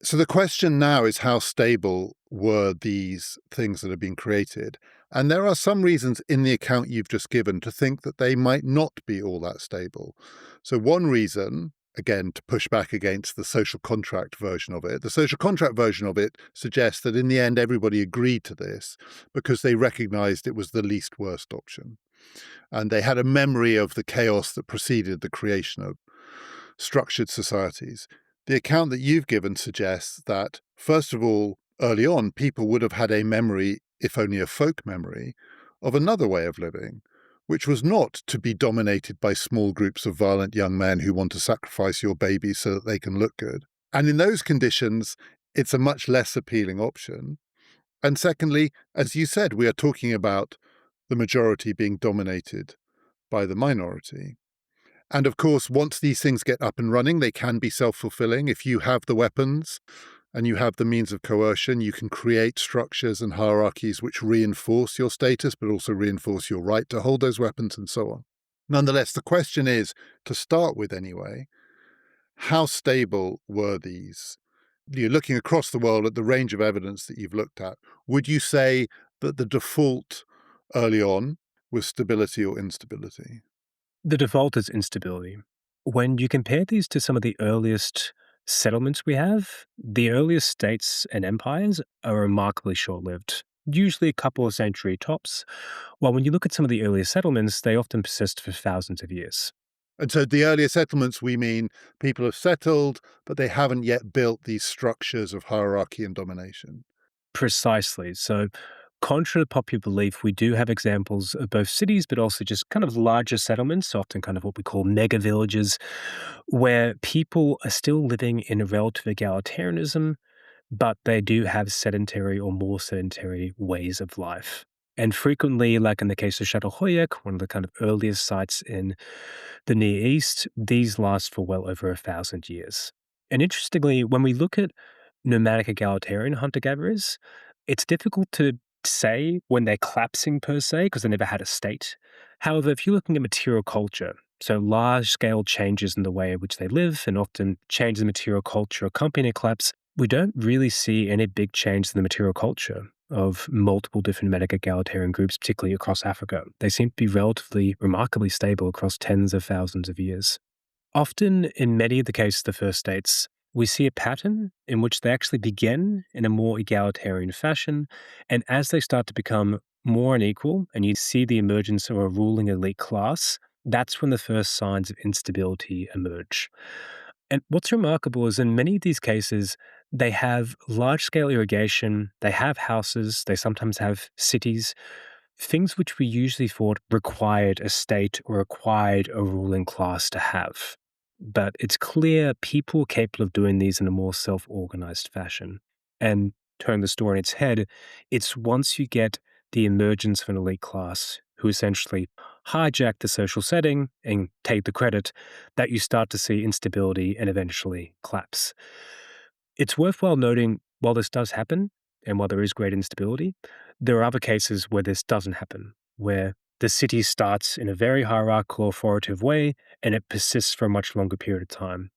So the question now is, how stable were these things that have been created? And there are some reasons in the account you've just given to think that they might not be all that stable. So one reason, again, to push back against the social contract version of it, the social contract version of it suggests that in the end everybody agreed to this because they recognized it was the least worst option. And they had a memory of the chaos that preceded the creation of structured societies. The account that you've given suggests that, first of all, early on, people would have had a memory, if only a folk memory, of another way of living, which was not to be dominated by small groups of violent young men who want to sacrifice your baby so that they can look good. And in those conditions, it's a much less appealing option. And secondly, as you said, we are talking about the majority being dominated by the minority. And of course, once these things get up and running, they can be self-fulfilling. If you have the weapons and you have the means of coercion, you can create structures and hierarchies which reinforce your status, but also reinforce your right to hold those weapons and so on. Nonetheless, the question is, to start with anyway, how stable were these? You're looking across the world at the range of evidence that you've looked at. Would you say that the default early on was stability or instability? The default is instability. When you compare these to some of the earliest settlements we have, the earliest states and empires are remarkably short lived, usually a couple of century tops, while when you look at some of the earliest settlements, they often persist for thousands of years. And so the earlier settlements, we mean people have settled, but they haven't yet built these structures of hierarchy and domination. Precisely. So, contrary to popular belief, we do have examples of both cities, but also just kind of larger settlements, often kind of what we call mega villages, where people are still living in a relative egalitarianism, but they do have sedentary or more sedentary ways of life. And frequently, like in the case of Çatalhöyük, one of the kind of earliest sites in the Near East, these last for well over 1,000 years. And interestingly, when we look at nomadic egalitarian hunter gatherers, it's difficult to say when they're collapsing per se because they never had a state. However, if you're looking at material culture, so large scale changes in the way in which they live and often changes in material culture accompany a collapse, we don't really see any big change in the material culture of multiple different nomadic egalitarian groups, particularly across Africa. They seem to be relatively remarkably stable across tens of thousands of years. Often, in many of the cases of the first states, we see a pattern in which they actually begin in a more egalitarian fashion, and as they start to become more unequal, and you see the emergence of a ruling elite class, that's when the first signs of instability emerge. And what's remarkable is in many of these cases, they have large scale irrigation, they have houses, they sometimes have cities, things which we usually thought required a state or required a ruling class to have. But it's clear people are capable of doing these in a more self organized fashion. And turn the story on its head, it's once you get the emergence of an elite class who essentially hijack the social setting and take the credit that you start to see instability and eventually collapse. It's worthwhile noting while this does happen and while there is great instability, there are other cases where this doesn't happen, where the city starts in a very hierarchical, authoritative way and it persists for a much longer period of time.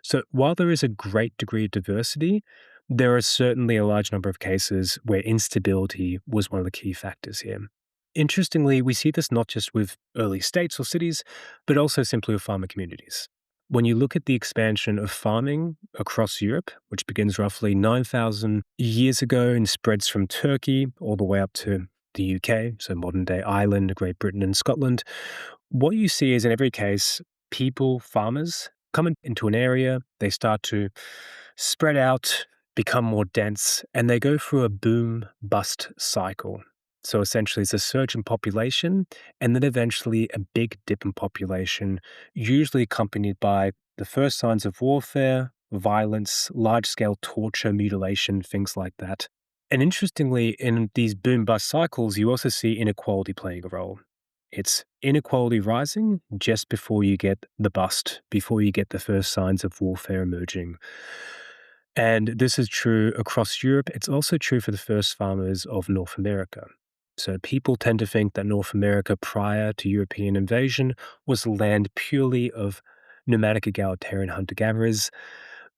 So while there is a great degree of diversity, there are certainly a large number of cases where instability was one of the key factors here. Interestingly, we see this not just with early states or cities, but also simply with farmer communities. When you look at the expansion of farming across Europe, which begins roughly 9,000 years ago and spreads from Turkey all the way up to the UK, so modern day Ireland, Great Britain, and Scotland, what you see is in every case, people, farmers, come into an area, they start to spread out, become more dense, and they go through a boom bust cycle. So essentially, it's a surge in population and then eventually a big dip in population, usually accompanied by the first signs of warfare, violence, large scale torture, mutilation, things like that. And interestingly, in these boom bust cycles, you also see inequality playing a role. It's inequality rising just before you get the bust, before you get the first signs of warfare emerging. And this is true across Europe. It's also true for the first farmers of North America. So people tend to think that North America prior to European invasion was land purely of nomadic egalitarian hunter-gatherers.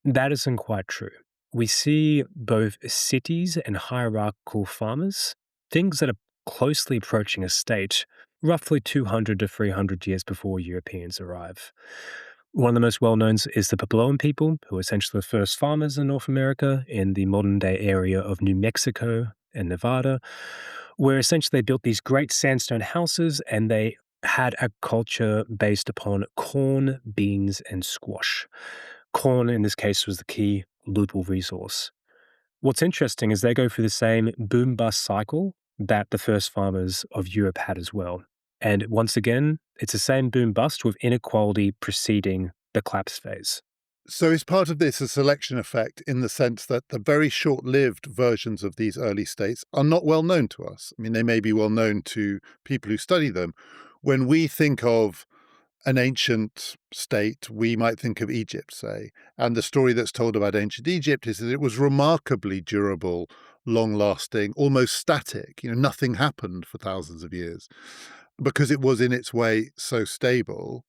That isn't quite true. We see both cities and hierarchical farmers, things that are closely approaching a state, roughly 200 to 300 years before Europeans arrive. One of the most well-known is the Puebloan people, who are essentially the first farmers in North America in the modern-day area of New Mexico and Nevada, where essentially they built these great sandstone houses and they had a culture based upon corn, beans, and squash. Corn, in this case, was the key local resource. What's interesting is they go through the same boom-bust cycle that the first farmers of Europe had as well. And once again, it's the same boom-bust with inequality preceding the collapse phase. So is part of this a selection effect in the sense that the very short-lived versions of these early states are not well known to us? I mean, they may be well known to people who study them. When we think of an ancient state, we might think of Egypt, say. And the story that's told about ancient Egypt is that it was remarkably durable, long-lasting, almost static. Nothing happened for thousands of years because it was in its way so stable.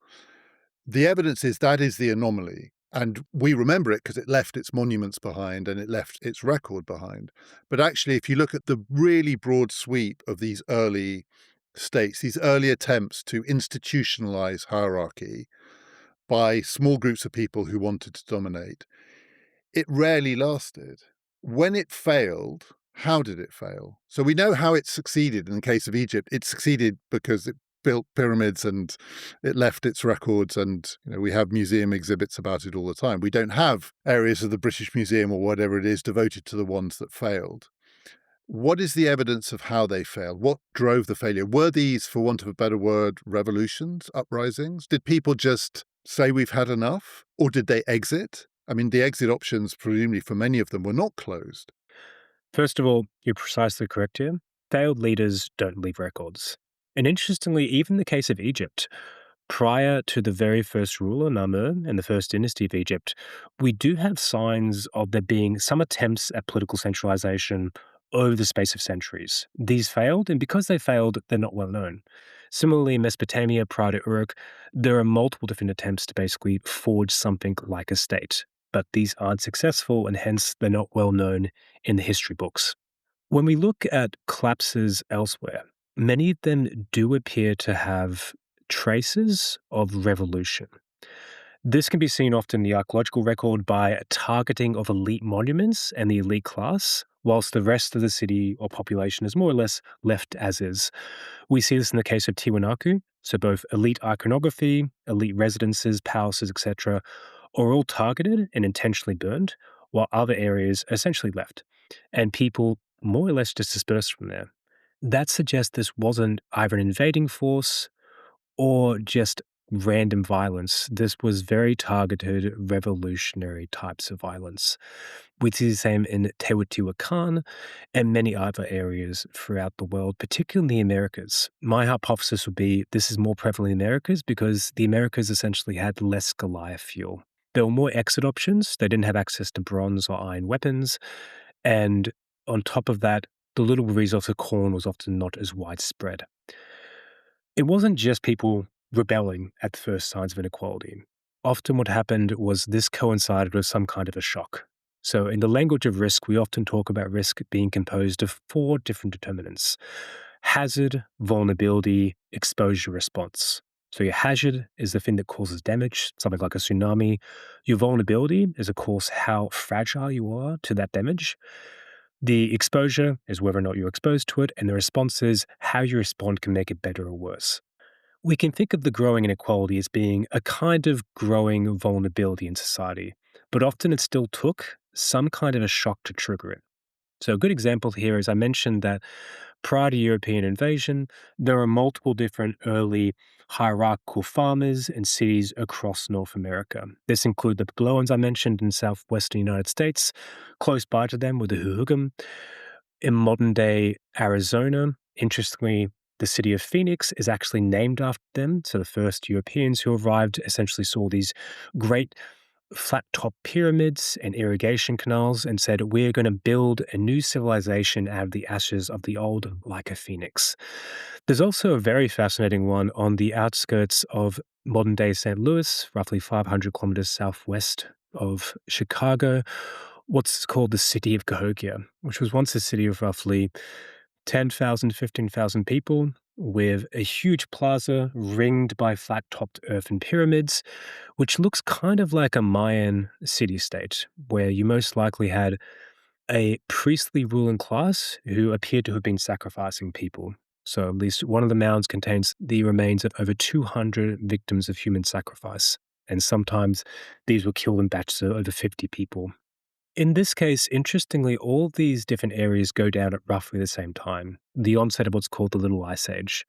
The evidence is that is the anomaly. And we remember it because it left its monuments behind and it left its record behind. But actually, if you look at the really broad sweep of these early states, these early attempts to institutionalize hierarchy by small groups of people who wanted to dominate, it rarely lasted. When it failed, how did it fail? So we know how it succeeded in the case of Egypt. It succeeded because it built pyramids and it left its records, and we have museum exhibits about it all the time. We don't have areas of the British Museum or whatever it is devoted to the ones that failed. What is the evidence of how they failed? What drove the failure? Were these, for want of a better word, revolutions, uprisings? Did people just say we've had enough? Or did they exit? I mean, the exit options, presumably for many of them, were not closed. First of all, you're precisely correct here. Failed leaders don't leave records. And interestingly, even in the case of Egypt, prior to the very first ruler, Namur, and the first dynasty of Egypt, we do have signs of there being some attempts at political centralization over the space of centuries. These failed, and because they failed, they're not well known. Similarly, in Mesopotamia, prior to Uruk, there are multiple different attempts to basically forge something like a state. But these aren't successful, and hence they're not well known in the history books. When we look at collapses elsewhere, many of them do appear to have traces of revolution. This can be seen often in the archaeological record by targeting of elite monuments and the elite class, whilst the rest of the city or population is more or less left as is. We see this in the case of Tiwanaku, so both elite iconography, elite residences, palaces, etc., are all targeted and intentionally burned, while other areas are essentially left, and people more or less just dispersed from there. That suggests this wasn't either an invading force or just random violence. This was very targeted, revolutionary types of violence. We see the same in Teotihuacan and many other areas throughout the world, particularly in the Americas. My hypothesis would be this is more prevalent in the Americas because the Americas essentially had less Goliath fuel. There were more exit options. They didn't have access to bronze or iron weapons. And on top of that, the little resource of corn was often not as widespread. It wasn't just people rebelling at the first signs of inequality. Often what happened was this coincided with some kind of a shock. So in the language of risk, we often talk about risk being composed of 4 different determinants: hazard, vulnerability, exposure, response. So your hazard is the thing that causes damage, something like a tsunami. Your vulnerability is, of course, how fragile you are to that damage. The exposure is whether or not you're exposed to it, and the response is how you respond can make it better or worse. We can think of the growing inequality as being a kind of growing vulnerability in society, but often it still took some kind of a shock to trigger it. So a good example here is I mentioned that prior to European invasion, there are multiple different early hierarchical farmers and cities across North America. This include the Puebloans I mentioned in southwestern United States. Close by to them were the Huhugam. In modern-day Arizona, interestingly, the city of Phoenix is actually named after them. So the first Europeans who arrived essentially saw these great flat-top pyramids and irrigation canals and said, we're going to build a new civilization out of the ashes of the old, like a phoenix. There's also a very fascinating one on the outskirts of modern-day St. Louis, roughly 500 kilometers southwest of Chicago, what's called the city of Cahokia, which was once a city of roughly 10,000, 15,000 people, with a huge plaza ringed by flat-topped earthen pyramids, which looks kind of like a Mayan city-state, where you most likely had a priestly ruling class who appeared to have been sacrificing people. So at least one of the mounds contains the remains of over 200 victims of human sacrifice, and sometimes these were killed in batches of over 50 people. In this case, interestingly, all these different areas go down at roughly the same time, the onset of what's called the Little Ice Age.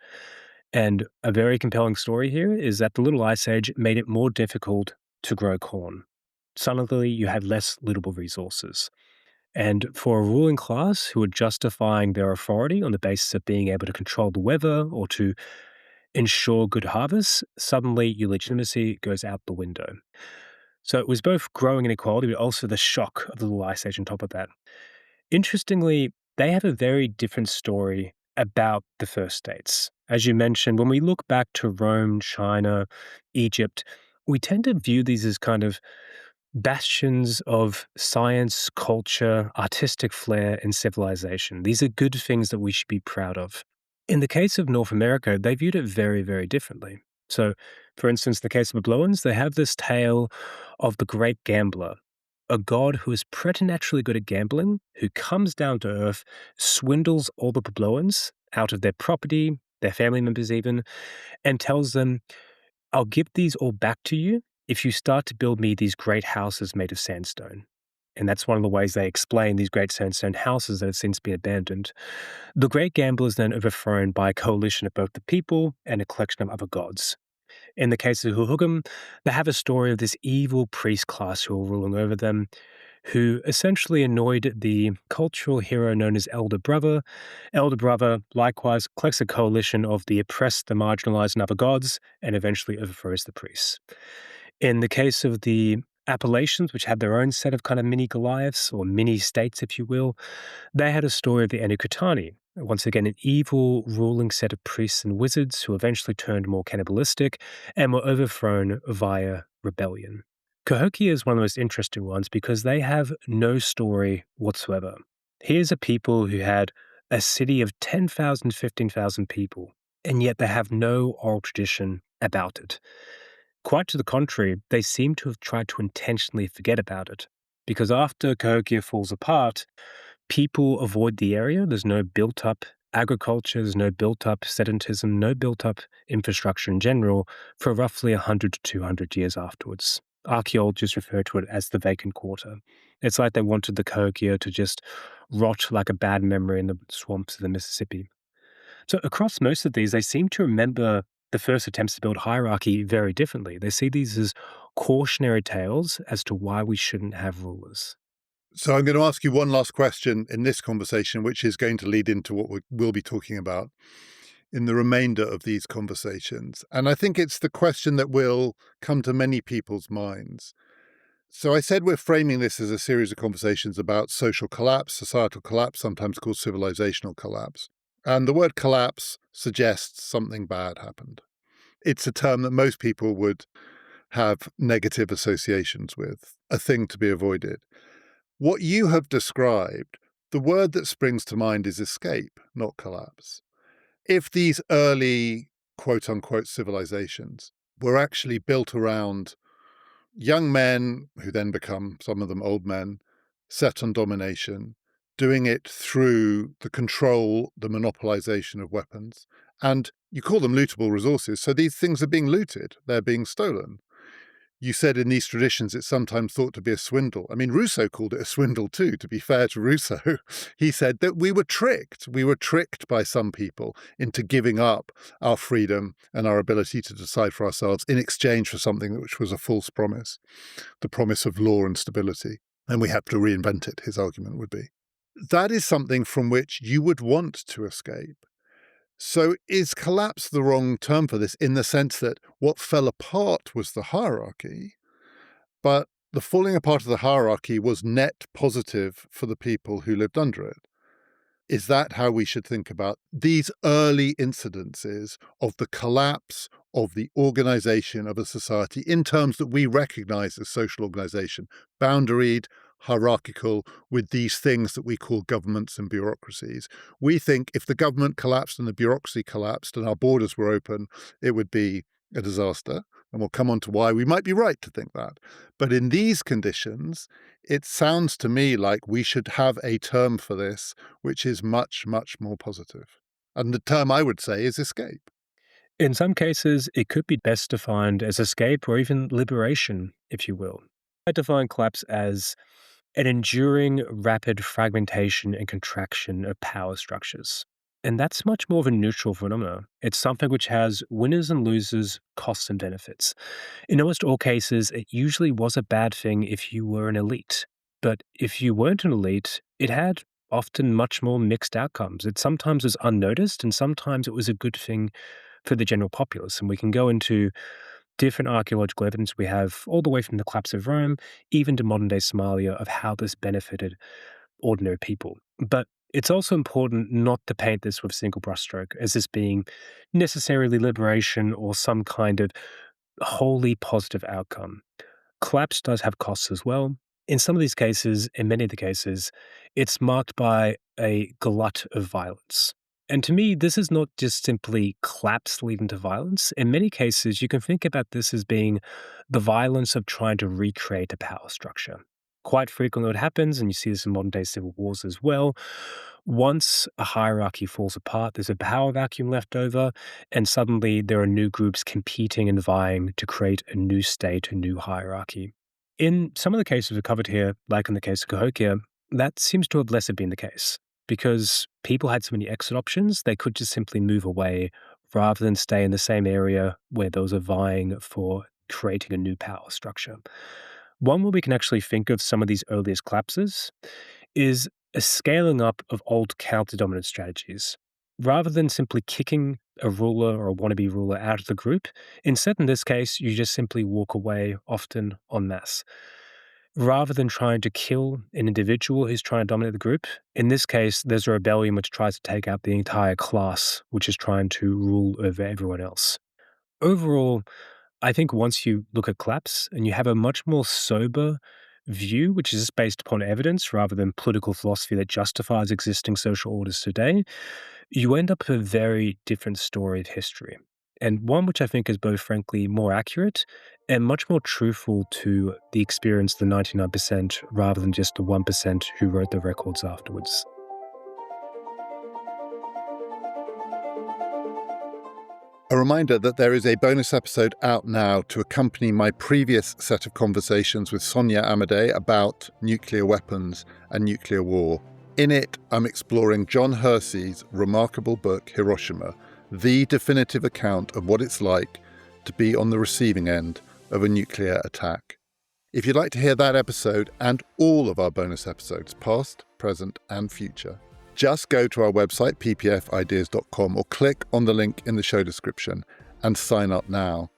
And a very compelling story here is that the Little Ice Age made it more difficult to grow corn. Suddenly, you had less livable resources. And for a ruling class who were justifying their authority on the basis of being able to control the weather or to ensure good harvests, suddenly your legitimacy goes out the window. So it was both growing inequality, but also the shock of the little ice age on top of that. Interestingly, they have a very different story about the first states. As you mentioned, when we look back to Rome, China, Egypt, we tend to view these as kind of bastions of science, culture, artistic flair, and civilization. These are good things that we should be proud of. In the case of North America, they viewed it very, very differently. So, for instance, the case of the Babloans, they have this tale of the great gambler, a god who is preternaturally good at gambling, who comes down to earth, swindles all the Babloans out of their property, their family members even, and tells them, I'll give these all back to you if you start to build me these great houses made of sandstone. And that's one of the ways they explain these great sandstone houses that have since been abandoned. The great gambler is then overthrown by a coalition of both the people and a collection of other gods. In the case of Huhugam, they have a story of this evil priest class who are ruling over them, who essentially annoyed the cultural hero known as Elder Brother. Elder Brother likewise collects a coalition of the oppressed, the marginalized, and other gods, and eventually overthrows the priests. In the case of the Appalachians, which had their own set of kind of mini Goliaths, or mini states, if you will, they had a story of the Enukatani, once again, an evil ruling set of priests and wizards who eventually turned more cannibalistic and were overthrown via rebellion. Cahokia is one of the most interesting ones because they have no story whatsoever. Here's a people who had a city of 10,000, 15,000 people, and yet they have no oral tradition about it. Quite to the contrary, they seem to have tried to intentionally forget about it, because after Cahokia falls apart, people avoid the area. There's no built up agriculture, there's no built up sedentism, no built up infrastructure in general for roughly 100 to 200 years afterwards. Archaeologists refer to it as the vacant quarter. It's like they wanted the Cahokia to just rot like a bad memory in the swamps of the Mississippi. So across most of these, they seem to remember the first attempts to build hierarchy very differently. They see these as cautionary tales as to why we shouldn't have rulers. So I'm going to ask you one last question in this conversation, which is going to lead into what we'll be talking about in the remainder of these conversations. And I think it's the question that will come to many people's minds. So I said we're framing this as a series of conversations about social collapse, societal collapse, sometimes called civilizational collapse. And the word collapse suggests something bad happened. It's a term that most people would have negative associations with, a thing to be avoided. What you have described, the word that springs to mind is escape, not collapse. If these early quote unquote civilizations were actually built around young men who then become, some of them old men, set on domination, doing it through the control, the monopolization of weapons. And you call them lootable resources. So these things are being looted, they're being stolen. You said in these traditions it's sometimes thought to be a swindle. I mean, Rousseau called it a swindle too, to be fair to Rousseau. He said that we were tricked. We were tricked by some people into giving up our freedom and our ability to decide for ourselves in exchange for something which was a false promise, the promise of law and stability. And we have to reinvent it, his argument would be. That is something from which you would want to escape. So is collapse the wrong term for this, in the sense that what fell apart was the hierarchy, but the falling apart of the hierarchy was net positive for the people who lived under it? Is that how we should think about these early incidences of the collapse of the organization of a society in terms that we recognize as social organization, boundaried, hierarchical, with these things that we call governments and bureaucracies? We think if the government collapsed and the bureaucracy collapsed and our borders were open, it would be a disaster. And we'll come on to why we might be right to think that. But in these conditions, it sounds to me like we should have a term for this, which is much, much more positive. And the term I would say is escape. In some cases, it could be best defined as escape or even liberation, if you will. I define collapse as an enduring, rapid fragmentation and contraction of power structures. And that's much more of a neutral phenomenon. It's something which has winners and losers, costs and benefits. In almost all cases, it usually was a bad thing if you were an elite. But if you weren't an elite, it had often much more mixed outcomes. It sometimes was unnoticed, and sometimes it was a good thing for the general populace. And we can go into different archaeological evidence we have all the way from the collapse of Rome, even to modern day Somalia, of how this benefited ordinary people. But it's also important not to paint this with a single brushstroke as this being necessarily liberation or some kind of wholly positive outcome. Collapse does have costs as well. In some of these cases, in many of the cases, it's marked by a glut of violence. And to me, this is not just simply collapse leading to violence. In many cases, you can think about this as being the violence of trying to recreate a power structure. Quite frequently, what happens, and you see this in modern day civil wars as well, once a hierarchy falls apart, there's a power vacuum left over, and suddenly there are new groups competing and vying to create a new state, a new hierarchy. In some of the cases we covered here, like in the case of Cahokia, that seems to have less been the case because people had so many exit options, they could just simply move away rather than stay in the same area where those are vying for creating a new power structure. One where we can actually think of some of these earliest collapses is a scaling up of old counter-dominant strategies. Rather than simply kicking a ruler or a wannabe ruler out of the group, instead in this case, you just simply walk away, often en masse. Rather than trying to kill an individual who's trying to dominate the group, in this case, there's a rebellion which tries to take out the entire class, which is trying to rule over everyone else. Overall, I think once you look at collapse and you have a much more sober view, which is just based upon evidence rather than political philosophy that justifies existing social orders today, you end up with a very different story of history. And one which I think is both, frankly, more accurate and much more truthful to the experience of the 99% rather than just the 1% who wrote the records afterwards. A reminder that there is a bonus episode out now to accompany my previous set of conversations with Sonia Amadei about nuclear weapons and nuclear war. In it, I'm exploring John Hersey's remarkable book, Hiroshima, the definitive account of what it's like to be on the receiving end of a nuclear attack. If you'd like to hear that episode and all of our bonus episodes, past, present, and future, just go to our website, ppfideas.com, or click on the link in the show description and sign up now.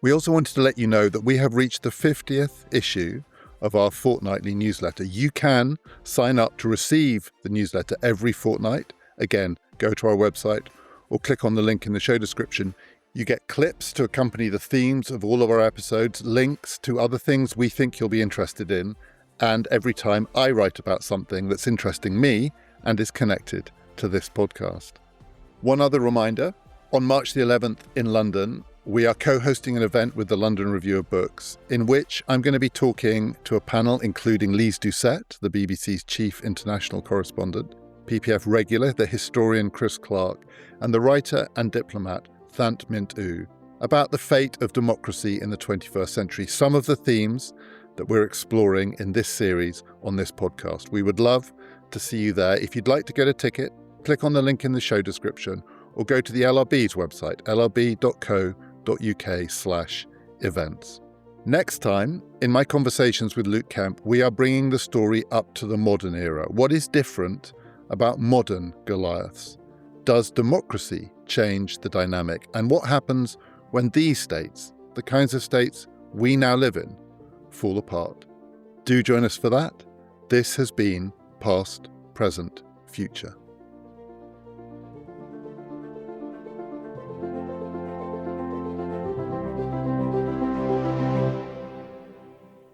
We also wanted to let you know that we have reached the 50th issue of our fortnightly newsletter. You can sign up to receive the newsletter every fortnight. Again, go to our website or click on the link in the show description. You get clips to accompany the themes of all of our episodes, links to other things we think you'll be interested in, and every time I write about something that's interesting me and is connected to this podcast. One other reminder, on March the 11th in London, we are co-hosting an event with the London Review of Books, in which I'm going to be talking to a panel including Lise Doucette, the BBC's chief international correspondent, PPF regular, the historian Chris Clark, and the writer and diplomat Thant Mint Oo, about the fate of democracy in the 21st century, some of the themes that we're exploring in this series on this podcast. We would love to see you there. If you'd like to get a ticket, click on the link in the show description or go to the LRB's website, lrb.co.uk/events. Next time, in my conversations with Luke Kemp, we are bringing the story up to the modern era. What is different about modern Goliaths? Does democracy change the dynamic? And what happens when these states, the kinds of states we now live in, fall apart? Do join us for that. This has been Past, Present, Future.